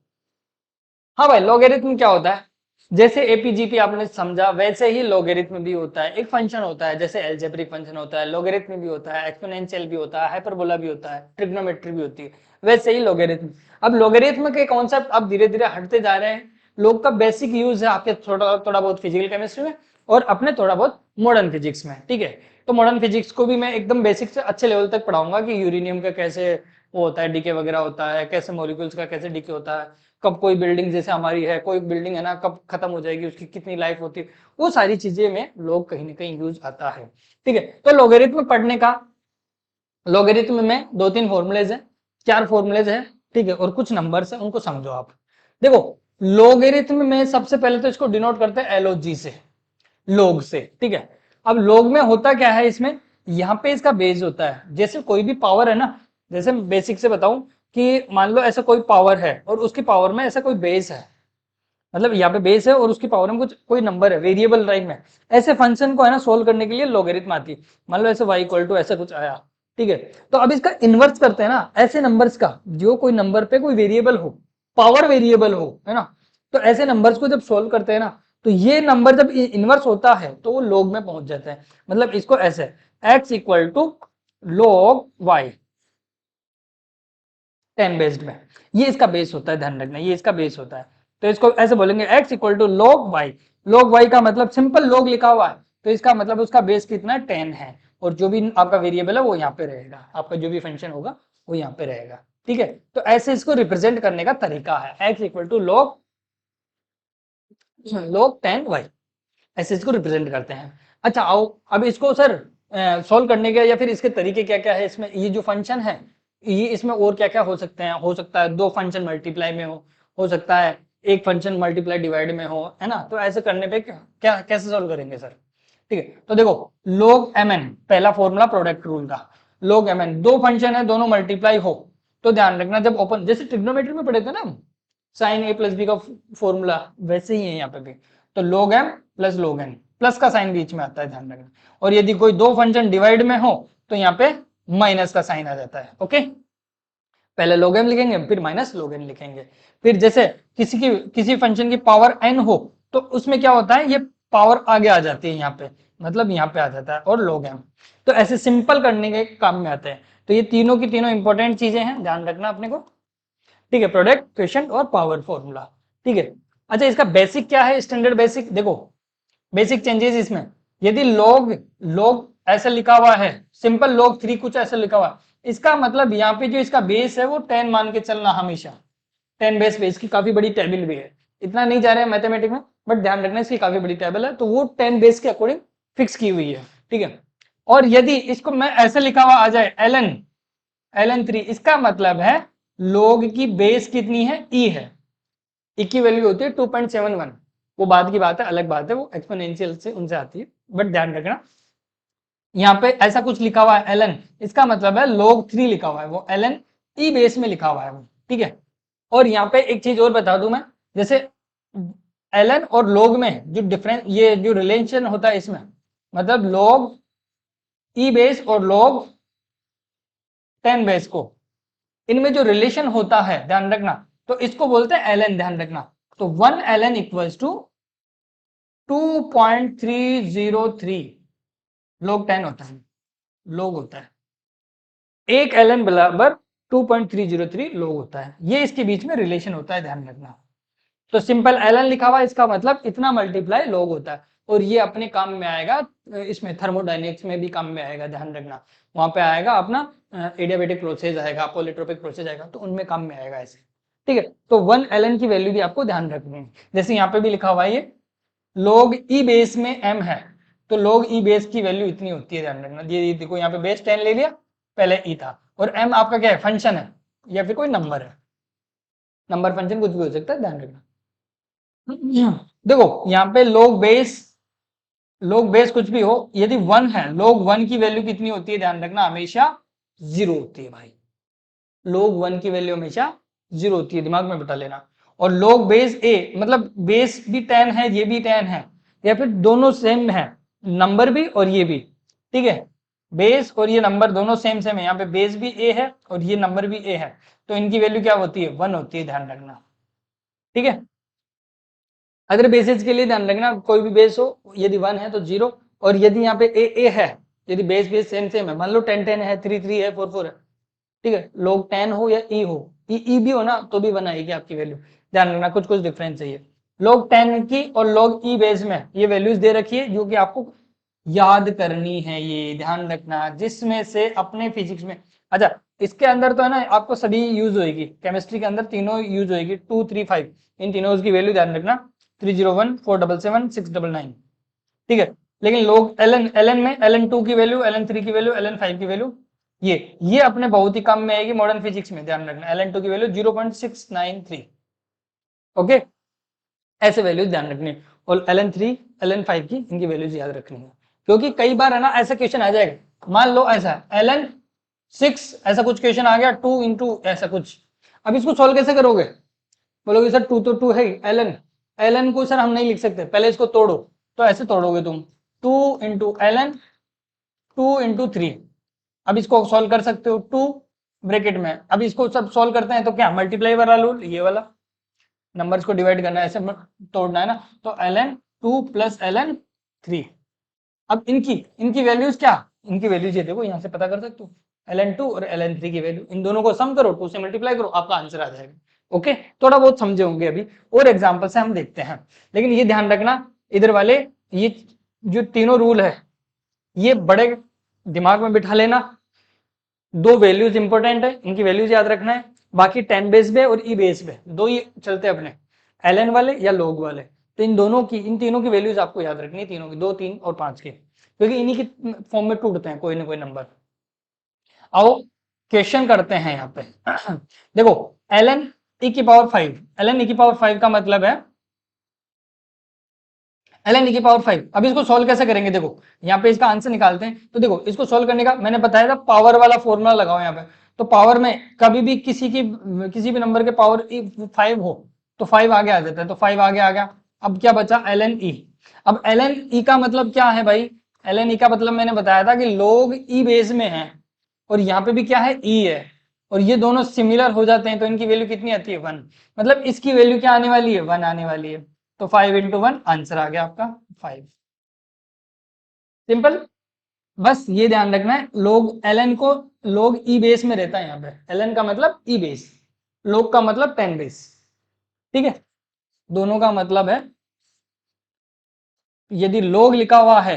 हाँ भाई, लॉगरिथम क्या होता है, जैसे एपीजीपी आपने समझा वैसे ही लॉगरिथम भी होता है, एक फंक्शन होता है, जैसे एल्जेब्रिक फंक्शन होता है, लॉगरिथम भी होता है, एक्सपोनेंशियल भी होता है, हाइपरबोला भी होता है, ट्रिग्नोमेट्री भी होती है, वैसे ही लॉगरिथम। अब लॉगरिथम के कॉन्सेप्ट अब धीरे धीरे हटते जा रहे हैं, लोग का बेसिक यूज है आपके थोड़ा थोड़ा बहुत फिजिकल केमिस्ट्री में और अपने थोड़ा बहुत मॉडर्न फिजिक्स में, ठीक है। तो मॉडर्न फिजिक्स को भी मैं एकदम बेसिक से अच्छे लेवल तक पढ़ाऊंगा कि यूरेनियम का कैसे वो होता है, डीके वगैरह होता है, कैसे मॉलिक्यूल्स का कैसे डीके होता है, कब कोई बिल्डिंग जैसे हमारी है, कोई बिल्डिंग है ना, कब खत्म हो जाएगी, उसकी कितनी लाइफ होती है, वो सारी चीजें में लोग कहीं ना कहीं यूज आता है, ठीक है। तो लॉगरिथम पढ़ने का, लॉगरिथम में दो तीन फॉर्मूलेज है, चार फॉर्मूलेज है, ठीक है, और कुछ नंबर्स है उनको समझो आप। देखो लोगरिथम में सबसे पहले तो इसको डिनोट करते हैं एलओजी से, लोग से, ठीक है। अब लोग में होता क्या है, इसमें यहाँ पे इसका बेस होता है, जैसे कोई भी पावर है ना, जैसे बेसिक से बताऊं कि मान लो ऐसा कोई पावर है और उसकी पावर में ऐसा कोई बेस है, मतलब यहाँ पे बेस है और उसकी पावर में कुछ कोई नंबर है वेरिएबल टाइप में, ऐसे फंक्शन को है ना सोल्व करने के लिए लोगरिथम आती है। मान लो ऐसे y इक्वल टू ऐसा कुछ आया, ठीक है, तो अब इसका इनवर्स करते हैं ना ऐसे नंबर्स का, जो कोई नंबर पे कोई वेरिएबल हो, पावर वेरिएबल हो, है ना, तो ऐसे नंबर्स को जब सोल्व करते हैं ना, तो ये नंबर जब इनवर्स होता है तो वो log में पहुंच जाता है। मतलब इसको ऐसे x equal to log y 10 based में, ये इसका बेस होता है, ध्यान रखना ये इसका बेस होता है। तो इसको ऐसे बोलेंगे x equal to log y, log y का मतलब सिंपल log लिखा हुआ है, तो इसका मतलब उसका बेस कितना 10 है, और जो भी आपका वेरिएबल है वो यहाँ पे रहेगा, आपका जो भी फंक्शन होगा वो यहाँ पे रहेगा, ठीक है। तो ऐसे इसको रिप्रेजेंट करने का तरीका है, x equal to log 10y, ऐसे इसको रिप्रेजेंट करते हैं। अच्छा आओ अब इसको सर सॉल्व करने के या फिर इसके तरीके क्या क्या है, इसमें ये जो फंक्शन है ये इसमें और क्या क्या हो सकते हैं, हो सकता है दो फंक्शन मल्टीप्लाई में हो सकता है एक फंक्शन मल्टीप्लाई डिवाइड में हो, है ना। तो ऐसे करने पे क्या कैसे सॉल्व करेंगे सर, ठीक है। तो देखो log mn पहला फॉर्मूला प्रोडक्ट रूल का, log mn दो फंक्शन है दोनों मल्टीप्लाई हो, तो ध्यान रखना जब ओपन, जैसे ट्रिग्नोमेट्री में पढ़े थे ना साइन a प्लस बी का फॉर्मूला, वैसे ही है यहाँ पे भी। तो log m plus log n, plus का साइन बीच में आता है, ध्यान रखना। और यदि कोई दो फंक्शन डिवाइड में हो तो यहाँ पे माइनस का साइन आ जाता है, ओके। पहले log m लिखेंगे फिर माइनस log n लिखेंगे। फिर जैसे किसी फंक्शन की पावर n हो तो उसमें क्या होता है, ये पावर आगे आ जाती है यहाँ पे, मतलब यहाँ पे आ जाता है, और log m। तो ऐसे सिंपल करने के काम में आते हैं। तो ये तीनों की तीनों इंपॉर्टेंट चीजें हैं, ध्यान रखना अपने को, ठीक है। प्रोडक्ट, क्वेश्चन और पावर फॉर्मूला, ठीक है। अच्छा इसका बेसिक क्या है, स्टैंडर्ड बेसिक देखो, बेसिक चेंजेस इसमें, यदि log ऐसा लिखा हुआ है, सिंपल log 3 कुछ ऐसा लिखा हुआ है, इसका मतलब यहाँ पे जो इसका बेस है वो 10 मान के चलना हमेशा, 10 बेस पे। इसकी काफी बड़ी टेबल भी है, इतना नहीं जा रहे हैं मैथमेटिक्स में, बट ध्यान रखना इसकी काफी बड़ी टेबल है, तो वो 10 बेस के अकॉर्डिंग फिक्स की हुई है, ठीक है। और यदि इसको मैं ऐसे लिखा हुआ आ जाए ln 3, इसका मतलब है log की बेस कितनी है, e है, e की वैल्यू होती है 2.71, वो बाद की बात है, अलग बात है, वो एक्सपोनेंशियल से उनसे आती है, बट ध्यान रखना यहाँ पे ऐसा कुछ लिखा हुआ है ln, इसका मतलब है log 3 लिखा हुआ है, वो ln e बेस में लिखा हुआ है वो, ठीक है। और यहाँ पे एक चीज और बता दूं मैं, जैसे ln और log में जो डिफरेंस, ये जो रिलेशन होता है इसमें, मतलब log e बेस और log 10 बेस को, इनमें जो रिलेशन होता है ध्यान रखना, तो इसको बोलते हैं ln, ध्यान रखना। तो 1 ln इक्वल्स टू 2.303 log 10 होता है, log होता है, एक ln बराबर 2.303 log होता है, ये इसके बीच में रिलेशन होता है, ध्यान रखना। तो सिंपल ln लिखा हुआ, इसका मतलब इतना मल्टीप्लाई log होता है, और ये अपने काम में आएगा, इसमें थर्मोडायनेमिक्स में भी काम में आएगा, ध्यान रखना। वहां पे आएगा अपना एडियाबेटिक प्रोसेस आएगा, पॉलीट्रोपिक प्रोसेस आएगा, तो उनमें काम में आएगा ऐसे, ठीक है। तो 1 ln की वैल्यू भी आपको ध्यान रखनी है, जैसे यहाँ पे भी लिखा हुआ है ये log e बेस में m है, तो log e बेस की वैल्यू इतनी होती है, ध्यान रखना। ये देखो यहाँ पे बेस 10 ले लिया, पहले e था, और m आपका क्या है, फंक्शन है या फिर कोई नंबर है, नंबर फंक्शन कुछ भी हो सकता है, ध्यान रखना। देखो यहाँ पे log बेस कुछ भी हो, यदि 1 है, log 1 की वैल्यू कितनी होती है, ध्यान रखना, हमेशा 0 होती है भाई, log 1 की वैल्यू हमेशा 0 होती है, दिमाग में बिठा लेना। और log बेस a, मतलब बेस भी 10 है, ये भी 10 है, या फिर दोनों सेम है, नंबर भी और ये भी, ठीक है। बेस और ये नंबर दोनों सेम सेम है, यहाँ पे बेस भी a है और ये नंबर भी a है, तो इनकी वैल्यू क्या होती है, 1 होती है, ध्यान रखना, ठीक है। अगर बेसिस के लिए ध्यान रखना, कोई भी बेस हो, यदि 1 है तो 0, और यदि यहाँ पे a है, यदि बेस बेस सेम सेम है, मान लो 10 10 है, 3 3 है, 4 4 है, ठीक है, log 10 हो या e हो, e भी हो ना तो भी 1 आएगी आपकी वैल्यू, ध्यान रखना, कुछ कुछ डिफरेंस है ये। log 10 की और log e बेस में ये वैल्यूज दे रखी है, जो कि आपको याद करनी है, ये ध्यान रखना, जिसमें से अपने फिजिक्स में, अच्छा इसके अंदर तो है ना आपको सभी यूज होगी, केमिस्ट्री के अंदर तीनों यूज होगी, 2 3 5, इन तीनों की वैल्यू ध्यान रखना, 301 477 699, ठीक है। लेकिन लोग ln में ln 2 की वैल्यू, ln 3 की वैल्यू, ln 5 की वैल्यू ये अपने बहुत ही कम में आएगी मॉडर्न फिजिक्स में, ध्यान रखना। ln2 की वैल्यू 0.693। ओके, ऐसे वैल्यूज ध्यान रखनी है। और ln3 ln5 की इनकी वैल्यूज याद रखनी है, क्योंकि कई बार है ना ऐसा क्वेश्चन आ जाएगा, मान लो ऐसा ln6 ऐसा कुछ क्वेश्चन आ गया 2 इंटू ऐसा कुछ, अब इसको सॉल्व कैसे करोगे? बोलोगे सर 2 तो 2 है, ln को सर हम नहीं लिख सकते, पहले इसको तोड़ो। तो ऐसे तोड़ोगे तुम 2 इंटू ln 2 इंटू 3। अब इसको सॉल्व कर सकते हो 2 ब्रैकेट में, अब इसको सब सॉल्व करते हैं तो क्या मल्टीप्लाई वाला रूल, ये वाला नंबर्स को डिवाइड करना है, ऐसे तोड़ना है ना। तो ln2 प्लस ln3। अब इनकी वैल्यूज क्या, इनकी वैल्यूज ये देखो, यहाँ से पता कर सकते हो ln2 और ln3 की वैल्यू, इन दोनों को सम करो, 2 से मल्टीप्लाई करो, आपका आंसर आ जाएगा। ओके, थोड़ा बहुत समझे होंगे अभी, और एग्जांपल से हम देखते हैं। लेकिन ये ध्यान रखना इधर वाले, ये जो तीनों रूल है ये बड़े दिमाग में बिठा लेना। दो वैल्यूज इंपॉर्टेंट है, इनकी वैल्यूज याद रखना है। बाकी 10 बेस पे और ई बेस पे दो ही चलते हैं अपने, ln वाले या log वाले। तो इन तीनों की वैल्यूज आपको याद रखनी है, तीनों की, 2, 3 और 5 की, क्योंकि इन्हीं की फॉर्म में टूटते हैं कोई ना कोई नंबर। आओ क्वेश्चन करते हैं यहाँ पे। देखो ln e की पावर 5, ln e की पावर 5 का मतलब है ln e की पावर 5। अब इसको सॉल्व कैसे करेंगे, देखो यहाँ पे इसका आंसर निकालते हैं। तो देखो इसको सॉल्व करने का मैंने बताया था, पावर वाला फॉर्मूला लगाओ यहाँ पे। तो पावर में कभी भी किसी भी नंबर के पावर 5 हो तो 5 आगे आ जाता है, तो 5 आगे आ गया। अब क्या बचा ln e। अब ln e का मतलब क्या है भाई, ln e का मतलब मैंने बताया था कि log e बेस में है, और यहाँ पे भी क्या है e है, और ये दोनों सिमिलर हो जाते हैं तो इनकी वैल्यू कितनी आती है 1। मतलब इसकी वैल्यू क्या आने वाली है, 1 आने वाली है। तो 5 इंटू 1 आंसर आ गया आपका 5। सिंपल, बस ये ध्यान रखना है, लोग ln को लोग ई बेस में रहता है, यहाँ पे ln का मतलब ई बेस, लोग का मतलब 10 बेस। ठीक है, दोनों का मतलब है, यदि लोग लिखा हुआ है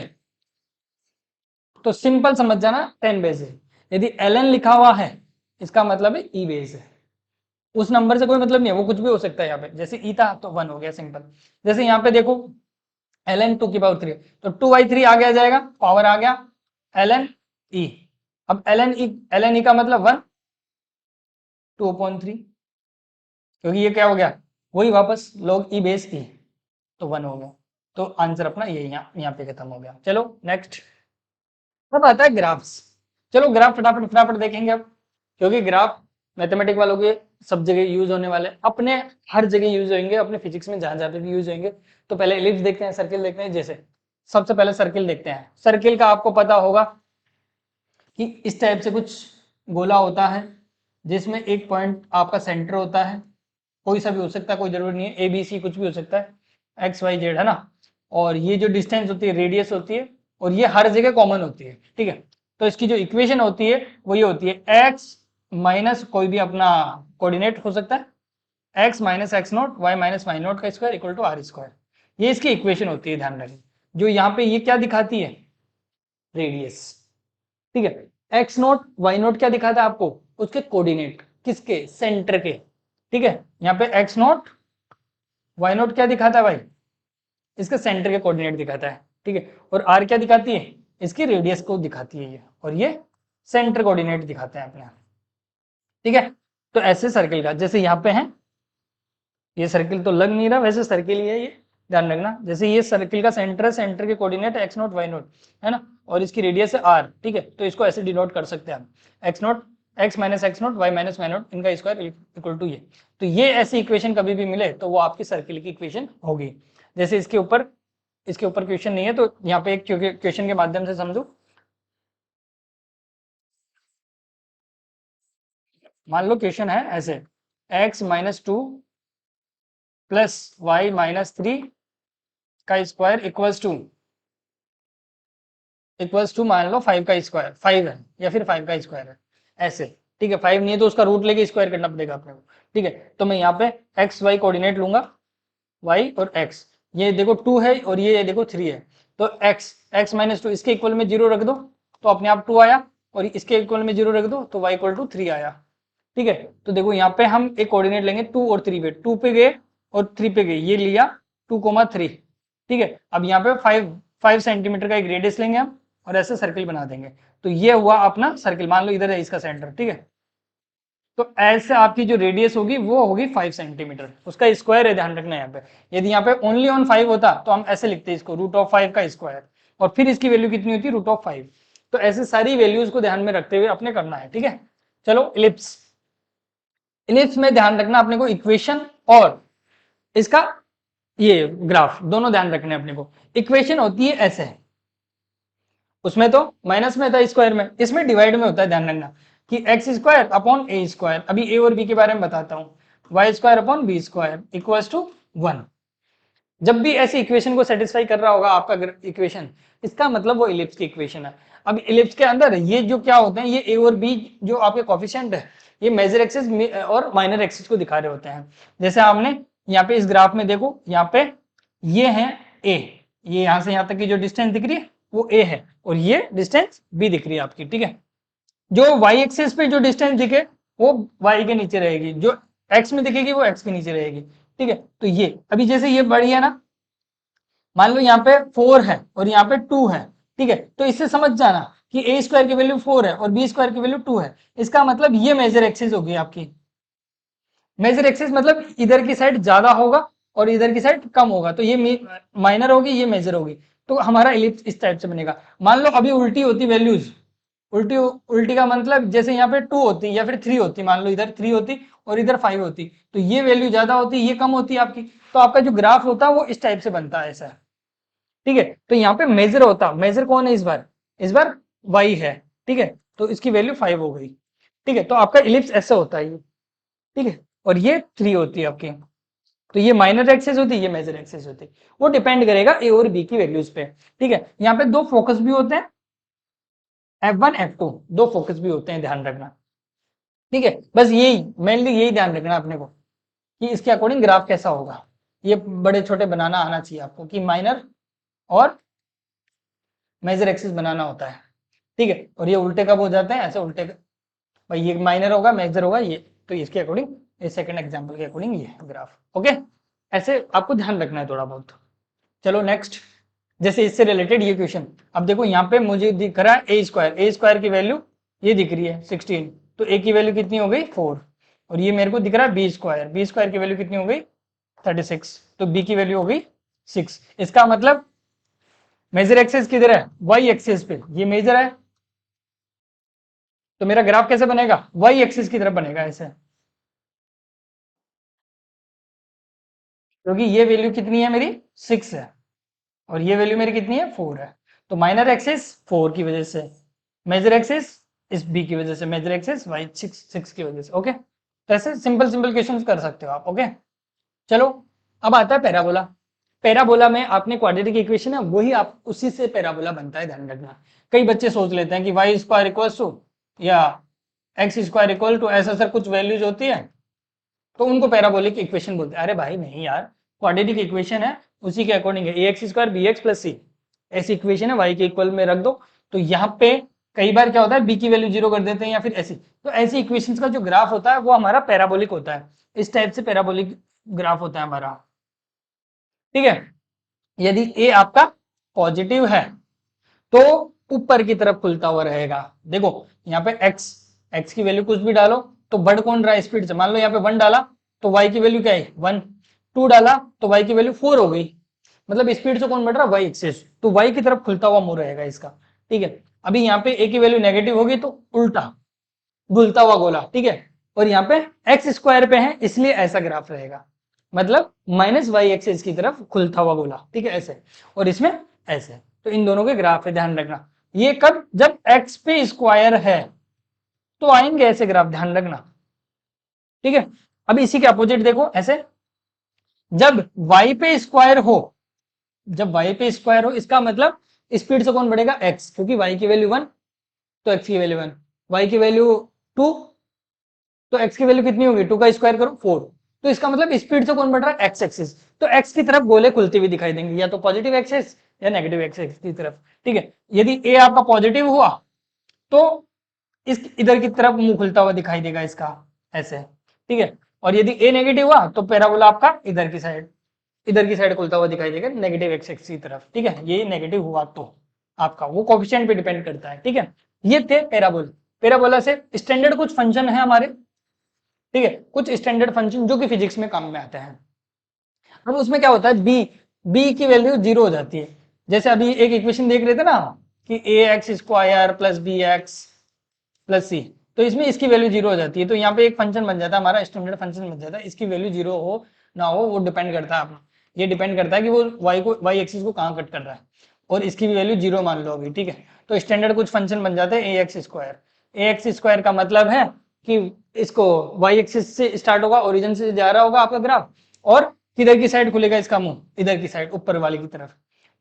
तो सिंपल समझ जाना 10 बेस है, यदि ln लिखा हुआ है इसका मतलब है ई बेस है। उस नंबर से कोई मतलब नहीं है, वो कुछ भी हो सकता है। यहाँ पे जैसे ई था तो 1 हो गया, सिंपल। जैसे यहाँ पे देखो ln 2 की पावर 3, तो 2/3 आगे आ जाएगा, पावर आ गया ln e। अब ln e का मतलब 1, 2/3, क्योंकि ये क्या हो गया, वही वापस log e बेस e, तो 1 हो गया। तो आंसर अपना ये यहाँ पे खत्म हो गया। चलो नेक्स्ट, अब आता है ग्राफ्स। चलो ग्राफ फटाफट फटाफट देखेंगे अब, क्योंकि ग्राफ मैथमेटिक वालों के सब जगह यूज होने वाले, अपने हर जगह यूज होंगे, अपने फिजिक्स में जहां जहां पे भी यूज होंगे। तो पहले एलिप्स देखते हैं, सर्किल देखते हैं। जैसे सबसे पहले सर्किल देखते हैं। सर्किल का आपको पता होगा कि इस टाइप से कुछ गोला होता है, जिसमें एक पॉइंट आपका सेंटर होता है, कोई सा भी हो सकता है, कोई जरूरी नहीं है, ए बी सी कुछ भी हो सकता है, एक्स वाई जेड, है ना। और ये जो डिस्टेंस होती है रेडियस होती है, और ये हर जगह कॉमन होती है। ठीक है, तो इसकी जो इक्वेशन होती है वो ये होती है, एक्स माइनस कोई भी अपना कोऑर्डिनेट हो सकता है, X minus X not Y minus Y not का square equal to R square. ये इसकी इक्वेशन होती है, ध्यान रखें। जो यहाँ पे ये क्या दिखाती है, रेडियस। ठीक है, एक्स नोट वाई नोट क्या दिखाता है आपको, उसके कोऑर्डिनेट, किसके, सेंटर के। ठीक है, यहाँ पे एक्स नोट वाई नोट क्या दिखाता है भाई, इसके सेंटर के कोऑर्डिनेट दिखाता है। ठीक है, और आर क्या दिखाती है, इसकी रेडियस को दिखाती है ये, और ये सेंटर कोऑर्डिनेट दिखाते हैं अपने। ठीक है, तो ऐसे सर्किल का, जैसे यहाँ पे है, ये सर्किल तो लग नहीं रहा, वैसे सर्किल ही है ये, ध्यान रखना। जैसे ये सर्किल का सेंटर है, सेंटर के coordinate x naught y naught, है ना, और इसकी रेडियस है आर। ठीक है, तो इसको ऐसे डिनोट कर सकते हैं हम, x naught x minus x naught y minus Y naught, इनका स्क्वायर इक्वल टू ये। तो ये ऐसी इक्वेशन कभी भी मिले तो वो आपकी सर्किल की इक्वेशन होगी। जैसे इसके ऊपर क्वेश्चन नहीं है, तो यहाँ पे एक क्वेश्चन के माध्यम से समझो। मान लो क्वेश्चन है ऐसे, x minus 2 plus Y minus 3 का स्क्वायर इक्वल्स टू मान लो 5 का स्क्वायर, 5 है या फिर 5 का स्क्वायर है, ऐसे। ठीक है, 5 नहीं है तो उसका रूट लेके स्क्वायर करना पड़ेगा अपने को। ठीक है, तो मैं यहाँ पे एक्स वाई कोऑर्डिनेट लूंगा, वाई और एक्स, ये देखो 2 है और ये देखो 3 है। तो एक्स माइनस 2 इसके इक्वल में 0 रख दो तो अपने आप 2 आया, और इसके इक्वल में 0 रख दो तो वाई इक्वल टू 3 आया। ठीक है, तो देखो यहाँ पे हम एक कोऑर्डिनेट लेंगे 2 और 3 पे, 2 पे गए और 3 पे गए, ये लिया 2,3। ठीक है, अब यहाँ पे 5 सेंटीमीटर का एक रेडियस लेंगे हम, और ऐसे सर्किल बना देंगे। तो ये हुआ अपना सर्किल, मान लो इधर है इसका सेंटर, ठीक है। तो ऐसे आपकी जो रेडियस होगी वो होगी 5 सेंटीमीटर, उसका स्क्वायर है, ध्यान रखना यहाँ पे। यदि यहाँ पे ओनली ऑन 5 होता तो हम ऐसे लिखते हैं इसको, √5 का स्क्वायर, और फिर इसकी वैल्यू कितनी होती है, √5। तो ऐसे सारी वैल्यूज को ध्यान में रखते हुए अपने करना है, ठीक है। चलो इलिप्स, इलिप्स में ध्यान रखना अपने को इक्वेशन और इसका ये ग्राफ दोनों ध्यान रखने अपने को। इक्वेशन होती है ऐसे, उसमें तो माइनस में था स्क्वायर में, इसमें डिवाइड में होता है, ध्यान रखना कि एक्स स्क्वायर अपॉन ए स्क्वायर। अभी ए और बी के बारे में बताता हूँ, y square upon B square equals to 1। जब भी ऐसी इक्वेशन को सेटिस्फाई कर रहा होगा आपका इक्वेशन, इसका मतलब वो इलिप्स की इक्वेशन है। अब इलिप्स के अंदर ये जो क्या होते हैं, ये ए और बी जो आपके कोफिशिएंट है, ये मेजर एक्सिस और माइनर एक्सिस को दिखा रहे होते हैं। जैसे आपने यहाँ पे इस ग्राफ में देखो, यहाँ पे ये है ए, ये यहाँ से यहाँ तक की जो डिस्टेंस दिख रही है वो ए है, और ये डिस्टेंस बी दिख रही है आपकी, ठीक है। जो वाई एक्सिस पे जो डिस्टेंस दिखे वो वाई के नीचे रहेगी, जो एक्स में दिखेगी वो एक्स के नीचे रहेगी, ठीक है। तो ये अभी जैसे ये बड़ी है ना, मान लो यहाँ पे 4 है और यहाँ पे 2 है, ठीक है। तो इससे समझ जाना कि ए स्क्वायर की वैल्यू 4 है और बी स्क्वायर की वैल्यू 2 है। इसका मतलब ये मेजर एक्सिस होगी आपकी। मेजर एक्सिस मतलब इधर की साइड ज्यादा होगा और इधर की साइड कम होगा, तो ये माइनर होगी, ये मेजर होगी। तो हमारा इलिप्स इस टाइप से बनेगा। मान लो अभी उल्टी होती वैल्यूज, उल्टी उल्टी का मतलब जैसे यहाँ पे 2 होती या फिर 3 होती, मान लो इधर 3 होती और इधर 5 होती, तो ये वैल्यू ज्यादा होती, ये कम होती आपकी। तो आपका जो ग्राफ होता है वो इस टाइप से बनता है, ऐसा, ठीक है। तो यहाँ पे मेजर होता, मेजर कौन है इस बार वाई है, ठीक है। तो इसकी वैल्यू 5 हो गई, ठीक है। तो आपका इलिप्स ऐसा होता है ये, ठीक है। और ये 3 होती है आपकी। तो ये माइनर एक्सिस होती है, ये मेजर एक्सिस होती है, वो डिपेंड करेगा ए और बी की वैल्यूज पे, ठीक है। यहाँ पे दो फोकस भी होते हैं, F1 F2 दो फोकस भी होते हैं, ध्यान रखना, ठीक है। बस यही मेनली यही ध्यान रखना अपने को कि इसके अकॉर्डिंग ग्राफ कैसा होगा। ये बड़े छोटे बनाना आना चाहिए आपको कि माइनर और मेजर एक्सिस बनाना होता है, ठीक है। और ये उल्टे कब हो जाते हैं, ऐसे उल्टे, भाई ये माइनर होगा मेजर होगा ये, तो इसके अकॉर्डिंग, इस सेकंड एग्जांपल के अकॉर्डिंग ये ग्राफ, ओके। ऐसे आपको ध्यान रखना है थोड़ा बहुत। चलो नेक्स्ट, जैसे इससे रिलेटेड ये क्वेश्चन, अब देखो यहाँ पे मुझे दिख रहा है ए स्क्वायर की वैल्यू ये दिख रही है 16, तो ए की वैल्यू कितनी हो गई 4, और ये मेरे को दिख रहा है बी स्क्वायर की वैल्यू कितनी हो गई 36, तो बी की वैल्यू हो गई 6। इसका मतलब मेजर एक्सिस किधर है, वाई एक्सिस पे, ये मेजर है, तो मेरा ग्राफ कैसे बनेगा, वाई एक्सिस की तरफ बनेगा ऐसे, क्योंकि ये वैल्यू कितनी है मेरी 6 है और ये वैल्यू मेरी कितनी है 4 है। तो माइनर एक्सिस 4 की वजह से, मेजर एक्सिस इस बी की वजह से, मेजर एक्सिस वाई 6 की वजह से, ओके। तो ऐसे सिंपल सिंपल क्वेश्चंस कर सकते हो आप, ओके। चलो अब आता है पैराबोला। पैराबोला में आपने क्वाड्रेटिक इक्वेशन है वही, आप उसी से पैराबोला बनता है, ध्यान रखना। कई बच्चे सोच लेते हैं कि वाई स्क्वायर इक्वल टू या एक्स स्क्वायर इक्वल टू ऐसा सर कुछ वैल्यूज होती है तो उनको पैराबोलिक इक्वेशन बोलते हैं। अरे भाई नहीं यार, क्वाड्रेटिक इक्वेशन है उसी के अकॉर्डिंग है, A X square B X plus C, ऐसी इक्वेशन है, वाई के इक्वल में रख दो। तो यहाँ पे कई बार क्या होता है बी की वैल्यू 0 कर देते हैं या फिर ऐसी, तो ऐसी इक्वेशंस का जो ग्राफ होता है वो हमारा पैराबोलिक होता है, इस टाइप से पैराबोलिक ग्राफ होता है हमारा, ठीक है। यदि ए आपका पॉजिटिव है तो ऊपर की तरफ खुलता हुआ रहेगा। देखो यहाँ पे एक्स की वैल्यू कुछ भी डालो तो बढ़ कौन रहा है स्पीड से, मान लो यहाँ पे 1 डाला तो वाई की वैल्यू क्या है 1, 2 डाला तो वाई की वैल्यू 4 हो गई, मतलब स्पीड से कौन बढ़ रहा है वाई एक्सिस, तो वाई की तरफ खुलता हुआ मुंह रहेगा इसका, ठीक है। अभी यहाँ पे ए की वैल्यू नेगेटिव होगी तो उल्टा घुलता हुआ गोला, ठीक है। और यहाँ पे एक्स स्क्वायर पे है इसलिए ऐसा ग्राफ रहेगा, मतलब माइनस वाई एक्सिस की तरफ खुलता हुआ गोला, ठीक है ऐसे, और इसमें ऐसे। तो इन दोनों के ग्राफ है, ध्यान रखना। ये कब, जब एक्स पे स्क्वायर है तो आएंगे ऐसे ग्राफ, ध्यान रखना, ठीक है। अब इसी के अपोजिट देखो ऐसे, जब वाई पे स्क्वायर हो, जब वाई पे स्क्वायर हो इसका मतलब स्पीड से कौन बढ़ेगा एक्स, क्योंकि वाई की वैल्यू 1 तो एक्स की वैल्यू 1, वाई की वैल्यू 2 तो एक्स की वैल्यू कितनी होगी 2 का स्क्वायर करो 4, तो इसका मतलब स्पीड से कौन बढ़ रहा है एक्स एक्सिस, तो एक्स की तरफ गोले खुलते हुए दिखाई देंगे, या तो पॉजिटिव एक्सिस या नेगेटिव एक्सिस की तरफ, ठीक है। यदि ए आपका पॉजिटिव हुआ तो इस इधर की तरफ मुंह खुलता हुआ दिखाई देगा इसका ऐसे, ठीक है। और यदि ए नेगेटिव हुआ तो पैराबोला आपका इधर की साइड खुलता हुआ दिखाई देगा नेगेटिव एक्स एक्सिस की तरफ, ठीक है, ये नेगेटिव हुआ तो, आपका, वो कोफिशिएंट पे डिपेंड करता है, ठीक है। ये थे पैराबोला। पैराबोला से स्टैंडर्ड कुछ फंक्शन है हमारे, ठीक है, कुछ स्टैंडर्ड फंक्शन जो कि फिजिक्स में काम में आते हैं। अब उसमें क्या होता है, बी की वैल्यू 0 हो जाती है। जैसे अभी एक इक्वेशन देख रहे थे ना कि A X square plus B X plus C, तो इसमें इसकी वैल्यू 0 हो जाती है। तो यहाँ पे एक फंक्शन बन जाता है हमारा, स्टैंडर्ड फंक्शन बन जाता है। इसकी वैल्यू 0 हो ना हो वो डिपेंड करता है अपना, ये डिपेंड करता है कि वो वाई एक्सिस को कहाँ कट कर रहा है, और इसकी भी वैल्यू 0 मान लो अभी, ठीक है। तो स्टैंडर्ड कुछ फंक्शन बन जाते हैं ए एक्स स्क्वायर का मतलब है कि इसको वाई एक्सिस से स्टार्ट होगा, ओरिजिन से जा रहा होगा आपका ग्राफ, और किधर की साइड खुलेगा इसका मुंह, इधर की साइड, ऊपर वाली की तरफ,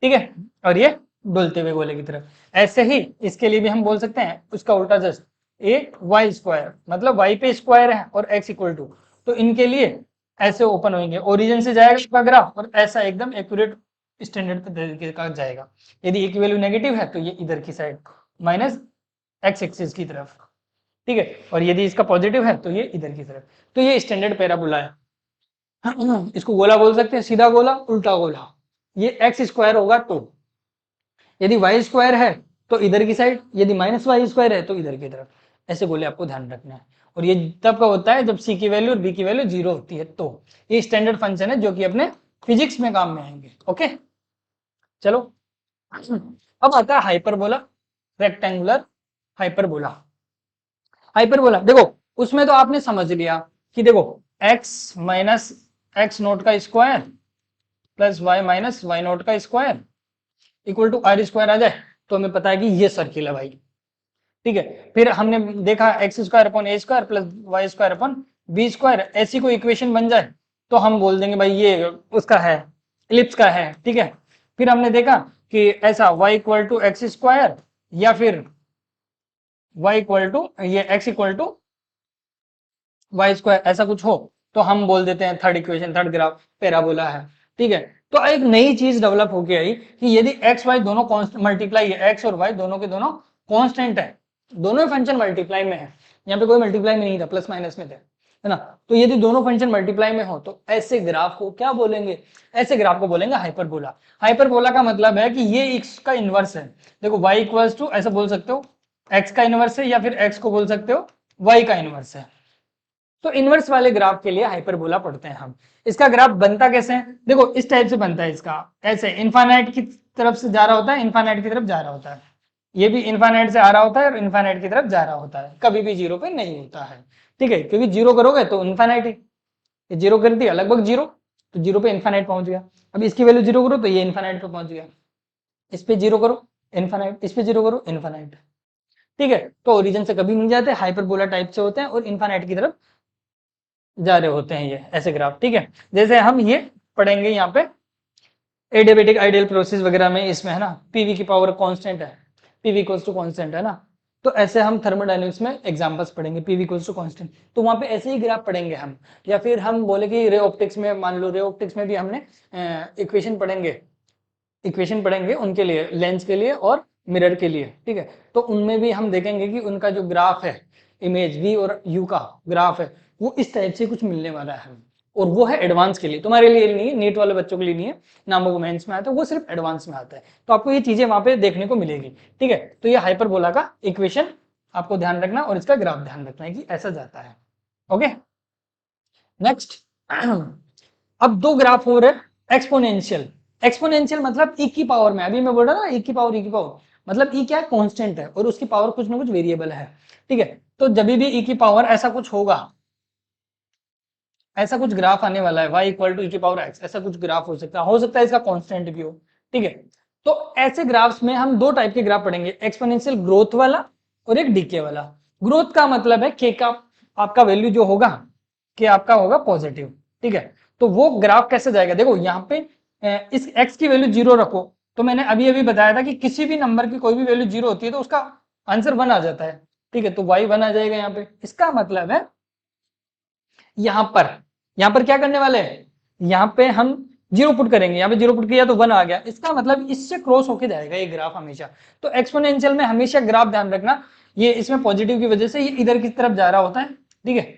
ठीक है, और ये डुलते हुए गोले की तरफ। ऐसे ही इसके लिए भी हम बोल सकते हैं उसका उल्टा, जस्ट ए वाई स्क्वायर, मतलब वाई पे स्क्वायर है और एक्स इक्वल टू, तो इनके लिए ऐसे ओपन होंगे, ओरिजिन से जाएगा इसका ग्राफ और ऐसा एकदम एक्यूरेट स्टैंडर्ड तरीके का जाएगा। यदि ए की वैल्यू नेगेटिव है तो ये इधर की साइड माइनस एक्स एक्सिस की तरफ, ठीक है, और यदि इसका पॉजिटिव है तो ये इधर की तरफ। तो ये स्टैंडर्ड पैराबोला है। इसको गोला बोल सकते हैं, सीधा गोला, उल्टा गोला। ये एक्स स्क्वायर होगा तो, यदि वाई स्क्वायर है तो इधर की साइड, यदि माइनस वाई स्क्वायर है तो इधर की तरफ। ऐसे गोले आपको ध्यान रखना है। और ये तब का होता है जब सी की वैल्यू और बी की वैल्यू 0 होती है। तो ये स्टैंडर्ड फंक्शन है जो कि अपने फिजिक्स में काम में आएंगे। ओके, चलो अब आता है हाइपरबोला, रेक्टेंगुलर हाइपरबोला। हाइपरबोला देखो, उसमें तो आपने समझ लिया कि देखो x माइनस एक्स नोट का square plus Y minus Y not का square equal to R square आ जाए तो हमें पता है कि ये सर्किल है भाई, ठीक है। फिर हमने देखा एक्स स्क्वायर अपॉन ए square plus Y square upon B square, ऐसी कोई इक्वेशन बन जाए तो हम बोल देंगे भाई ये उसका है, इलिप्स का है, ठीक है। फिर हमने देखा कि ऐसा y equal to x square या फिर y इक्वल टू ये x equal to y square, ऐसा कुछ हो तो हम बोल देते हैं third equation, third graph parabola है, ठीक है। तो एक नई चीज डेवलप होके आई कि यदि एक्स वाई दोनों मल्टीप्लाई है, एक्स और वाई दोनों के दोनों कांस्टेंट है, दोनों फंक्शन मल्टीप्लाई में है, यहाँ पे कोई मल्टीप्लाई में नहीं था, प्लस माइनस में थे, है ना। तो यदि दोनों फंक्शन मल्टीप्लाई में हो तो ऐसे ग्राफ को क्या बोलेंगे, ऐसे ग्राफ को बोलेंगे हाइपरबोला। हाइपरबोला का मतलब है कि ये इसका इनवर्स है। देखो y इक्वल्स टू ऐसा बोल सकते हो x का इनवर्स है, या फिर x को बोल सकते हो y का इनवर्स है। तो इनवर्स वाले ग्राफ के लिए हाइपरबोला पढ़ते हैं हम। इसका ग्राफ बनता कैसे है, देखो इस टाइप से बनता है इसका, ऐसे इनफाइनाइट की तरफ से जा रहा होता है, इनफाइनाइट की तरफ जा रहा होता है, ये भी इनफाइनाइट से आ रहा होता है और इनफाइनाइट की तरफ जा रहा होता है, कभी भी 0 पे नहीं होता है, ठीक है, क्योंकि 0 करोगे तो इनफाइनाइट ही, 0 कर दिया लगभग 0, तो 0 पे इनफाइनाइट पहुंच गया। अब इसकी वैल्यू 0 करो तो ये इनफाइनाइट पे पहुंच गया, इस पे 0 करो इनफाइनाइट, इस पे 0 करो इनफाइनाइट, ठीक है। तो ओरिजिन से कभी नहीं जाते, हाइपरबोला टाइप से होते हैं और इनफाइनाइट की तरफ जा रहे होते हैं ये ऐसे ग्राफ, ठीक है। जैसे हम ये पढ़ेंगे यहाँ पे एडियाबेटिक आइडियल प्रोसेस वगैरह में, इसमें है ना पीवी की पावर कांस्टेंट है, पीवी इक्वल्स टू कांस्टेंट है ना। तो ऐसे हम थर्मोडायनेमिक्स में एग्जांपल्स पढ़ेंगे पीवी इक्वल्स टू कांस्टेंट, तो वहां पे ऐसे ही ग्राफ पढ़ेंगे हम। या फिर हम बोले कि रे ऑप्टिक्स में, मान लो रे ऑप्टिक्स में भी हमने इक्वेशन पढ़ेंगे उनके लिए, लेंस के लिए और मिरर के लिए, ठीक है। तो उनमें भी हम देखेंगे कि उनका जो ग्राफ है, इमेज v और u का ग्राफ है, वो इस टाइप से कुछ मिलने वाला है। और वो है एडवांस के लिए, तुम्हारे लिए नहीं है, नीट वाले बच्चों के लिए नहीं है, नामों को मेंस में आता है, वो सिर्फ एडवांस में आता है। तो आपको ये चीजें वहां पे देखने को मिलेगी, ठीक है। तो ये हाइपरबोला का इक्वेशन आपको ध्यान रखना और इसका ग्राफ ध्यान रखना है कि ऐसा जाता है। ओके, नेक्स्ट अब दो ग्राफ हो रहे एक्सपोनेंशियल। एक्सपोनेंशियल मतलब e की पावर में, अभी मैं बोल रहा ना e की पावर, मतलब e क्या है, कांस्टेंट है और उसकी पावर कुछ ना कुछ वेरिएबल है, ठीक है। तो जब भी e की पावर ऐसा कुछ होगा, ऐसा कुछ ग्राफ आने वाला है y इक्वल टू e की पावर x, ऐसा कुछ ग्राफ हो सकता है इसका कांस्टेंट भी हो, ठीक है। तो ऐसे ग्राफ्स में हम दो टाइप के ग्राफ पढ़ेंगे, एक्सपोनेंशियल ग्रोथ वाला और एक डीके वाला। ग्रोथ का मतलब है k का आपका वैल्यू जो होगा, k आपका होगा पॉजिटिव, ठीक है। तो वो ग्राफ कैसे जाएगा, देखो यहाँ पे इस x की वैल्यू 0 रखो, तो मैंने अभी अभी बताया था कि किसी भी नंबर की कोई भी वैल्यू 0 होती है तो उसका आंसर 1 आ जाता है, ठीक है। तो y 1 आ जाएगा यहाँ पे। इसका मतलब है यहाँ पर क्या करने वाले हैं, यहाँ पे हम 0 पुट करेंगे, यहाँ पे 0 पुट किया तो 1 आ गया। इसका मतलब इससे क्रॉस होके जाएगा ये ग्राफ हमेशा। तो एक्सपोनेंशियल में हमेशा ग्राफ ध्यान रखना, ये इसमें पॉजिटिव की वजह से ये इधर की तरफ जा रहा होता है, ठीक है,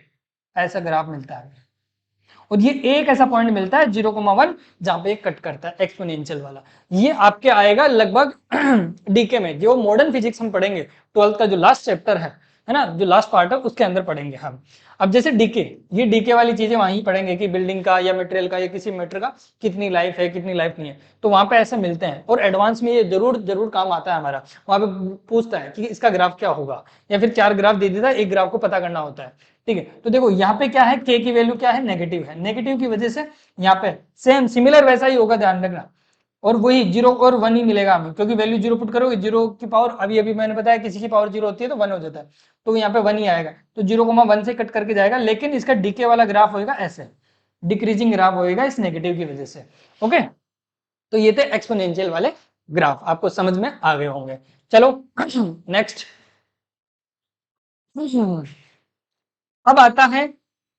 ऐसा ग्राफ मिलता है। और ये एक ऐसा पॉइंट मिलता है 0,1 जहां पे कट करता है एक्सपोनेंशियल वाला। ये आपके आएगा लगभग डीके में, जो मॉडर्न फिजिक्स हम पढ़ेंगे 12th का जो लास्ट चैप्टर है ना, जो लास्ट पार्ट है उसके अंदर पढ़ेंगे हम। अब जैसे डीके, ये डीके वाली चीजें वहीं पढ़ेंगे कि बिल्डिंग का या मटेरियल का या किसी मैटर का कितनी लाइफ है कितनी लाइफ नहीं है, तो वहां पे ऐसे मिलते हैं। और एडवांस में ये जरूर जरूर काम आता है हमारा, वहां पे पूछता है कि इसका ग्राफ क्या होगा, या फिर 4 ग्राफ दे देता है, एक ग्राफ को पता करना होता है। ठीक है, तो देखो यहाँ पे क्या है, के की वैल्यू क्या है, नेगेटिव है, नेगेटिव की वजह से यहाँ पे सेम सिमिलर वैसा ही होगा, ध्यान रखना। और वही 0 और 1 ही मिलेगा हमें, क्योंकि वैल्यू 0 पुट करोगे, 0 की पावर अभी अभी मैंने बताया किसी की पावर 0 होती है तो 1 हो जाता है, तो यहाँ पे 1 ही आएगा, तो 0,1 से कट करके जाएगा। लेकिन इसका डीके वाला ग्राफ होगा ऐसे, डिक्रीजिंग ग्राफ होएगा इस नेगेटिव की वजह से। ओके, तो ये थे एक्सपोनेंशियल वाले ग्राफ, आपको समझ में आ गए होंगे। चलो नेक्स्ट, अब आता है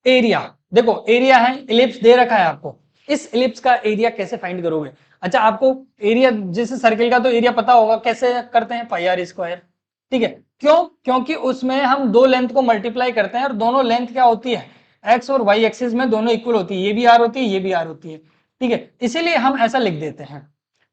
एरिया। देखो एरिया है, इलिप्स दे रखा है आपको, इस इलिप्स का एरिया कैसे फाइंड करोगे। अच्छा, आपको एरिया जैसे सर्किल का तो एरिया पता होगा, कैसे करते हैं, पाई आर स्क्वायर। ठीक है, क्यों, क्योंकि उसमें हम दो लेंथ को मल्टीप्लाई करते हैं, और दोनों लेंथ क्या होती है, एक्स और वाई एक्सिस में दोनों इक्वल होती है, ये भी आर होती है ये भी आर होती है। ठीक है, इसीलिए हम ऐसा लिख देते हैं।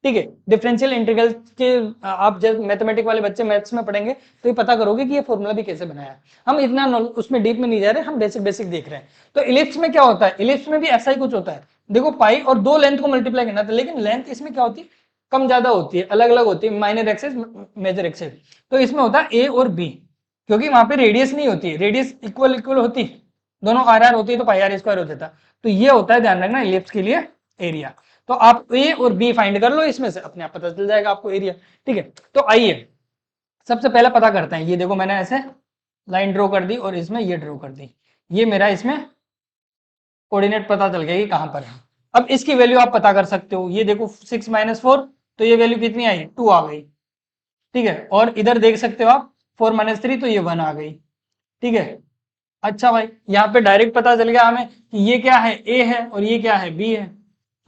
ठीक है, डिफरेंशियल इंटीग्रल के आप जब मैथमेटिक वाले बच्चे मैथ्स में पढ़ेंगे तो ये पता करोगे कि ये फॉर्मूला भी कैसे बनाया है। हम इतना उसमें डीप में नहीं जा रहे, हम बेसिक बेसिक देख रहे हैं। तो इलिप्स में क्या होता है, इलिप्स में भी ऐसा ही कुछ होता है। देखो पाई और दो लेंथ को मल्टीप्लाई करना था, लेकिन लेंथ इसमें क्या होती है, कम ज्यादा होती है, अलग अलग होती है, माइनर एक्सेस मेजर एक्सेस। तो इसमें होता है ए और बी, क्योंकि वहां पे रेडियस नहीं होती है, रेडियस इक्वल इक्वल होती है, दोनों आर आर होती है, तो पाई आर स्क्वायर हो जाता। तो ये होता है, ध्यान रखना, इलिप्स के लिए एरिया। तो आप ए और बी फाइंड कर लो, इसमें से अपने आप पता चल जाएगा आपको एरिया। ठीक है, तो आइए सबसे पहले पता करते हैं। ये देखो मैंने ऐसे लाइन ड्रॉ कर दी और इसमें ये ड्रॉ कर दी, ये मेरा इसमें कोऑर्डिनेट पता चल गया कि कहां पर है। अब इसकी वैल्यू आप पता कर सकते हो, ये देखो 6 - 4, तो ये वैल्यू कितनी आई, 2 आ गई। ठीक है, और इधर देख सकते हो आप 4 - 3, तो ये 1 आ गई। ठीक है, अच्छा भाई, यहाँ पे डायरेक्ट पता चल गया हमें कि ये क्या है, ए है, और ये क्या है, बी है,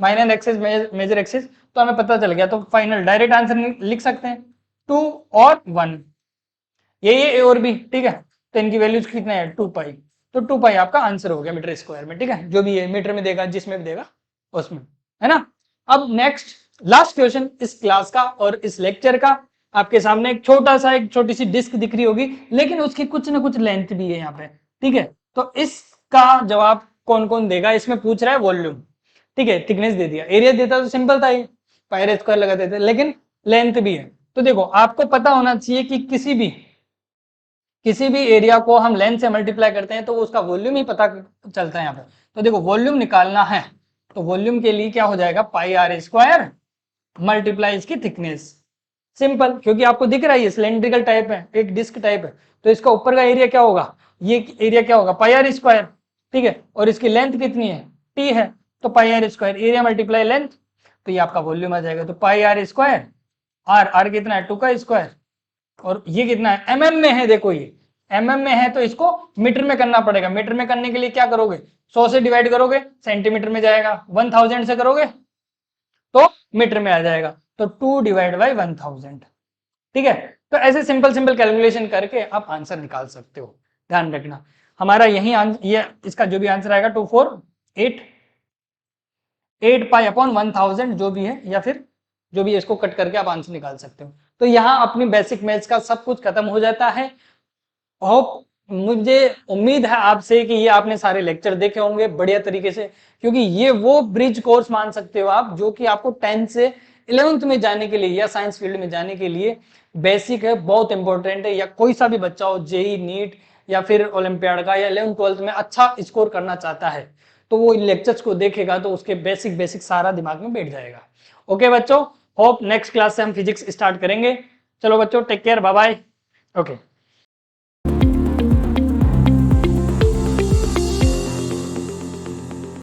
माइनर एक्सिस मेजर एक्सिस, तो हमें पता चल गया। तो फाइनल डायरेक्ट आंसर लिख सकते हैं 2 और 1, ये ए और बी। ठीक है, तो इनकी वैल्यूज कितने हैं, 2 पाई, तो 2 पाई आपका आंसर हो गया मीटर स्क्वायर में। ठीक है, जो भी है मीटर में देगा, जिसमें भी देगा उसमें, है ना। अब नेक्स्ट लास्ट क्वेश्चन इस क्लास का और इस लेक्चर का, आपके सामने एक छोटा सा एक छोटी सी डिस्क दिख रही होगी, लेकिन उसकी कुछ ना कुछ लेंथ भी है यहाँ पे। ठीक है, तो इसका जवाब कौन कौन देगा, इसमें पूछ रहा है वॉल्यूम। ठीक है, थिकनेस दे दिया, एरिया देता तो सिंपल था, ये पाई आर स्क्वायर लगा देते, लेकिन लेंथ भी है। तो देखो आपको पता होना चाहिए कि किसी भी एरिया को हम लेंथ से मल्टीप्लाई करते हैं तो उसका वॉल्यूम ही पता चलता है यहाँ पे। तो देखो वॉल्यूम निकालना है, तो वॉल्यूम के लिए क्या हो जाएगा, पाई आर स्क्वायर मल्टीप्लाई इसकी थिकनेस। सिंपल, क्योंकि आपको दिख रहा है ये सिलेंड्रिकल टाइप है, एक डिस्क टाइप है, तो इसका ऊपर का एरिया क्या होगा, ये एरिया क्या होगा, पाई आर स्क्वायर। ठीक है, और इसकी लेंथ कितनी है, टी है, तो pi R square area multiply length, तो ये आपका वॉल्यूम आ जाएगा। तो pi R square, R R कितना है, 2 का स्क्वायर, और ये कितना है, एमएम में है। देखो ये एमएम में है, तो इसको मीटर में करना पड़ेगा। मीटर में करने के लिए क्या करोगे, 100 से डिवाइड करोगे, सेंटीमीटर में जाएगा, 1000 से करोगे तो मीटर में आ जाएगा, तो 2/1000। ठीक है, तो ऐसे सिंपल सिंपल कैलकुलेशन करके आप आंसर निकाल सकते हो। ध्यान रखना हमारा यही ये इसका जो भी आंसर आएगा 248 पाई अपॉन 1000 जो भी है, या फिर जो भी है, इसको कट करके आप आंसर निकाल सकते हो। तो यहाँ अपनी बेसिक मैथ्स का सब कुछ खत्म हो जाता है। होप, मुझे उम्मीद है आपसे कि ये आपने सारे लेक्चर देखे होंगे बढ़िया तरीके से, क्योंकि ये वो ब्रिज कोर्स मान सकते हो आप, जो कि आपको 10th से 11th में जाने के लिए या साइंस फील्ड में जाने के लिए बेसिक है, बहुत इंपॉर्टेंट है। या कोई सा भी बच्चा हो, जेई नीट या फिर ओलंपियाड का, या 11th 12th में अच्छा स्कोर करना चाहता है, तो वो लेक्चर्स को देखेगा तो उसके बेसिक बेसिक सारा दिमाग में बैठ जाएगा। ओके बच्चों, होप नेक्स्ट क्लास से हम फिजिक्स स्टार्ट करेंगे। चलो बच्चों, take care, bye bye. Okay.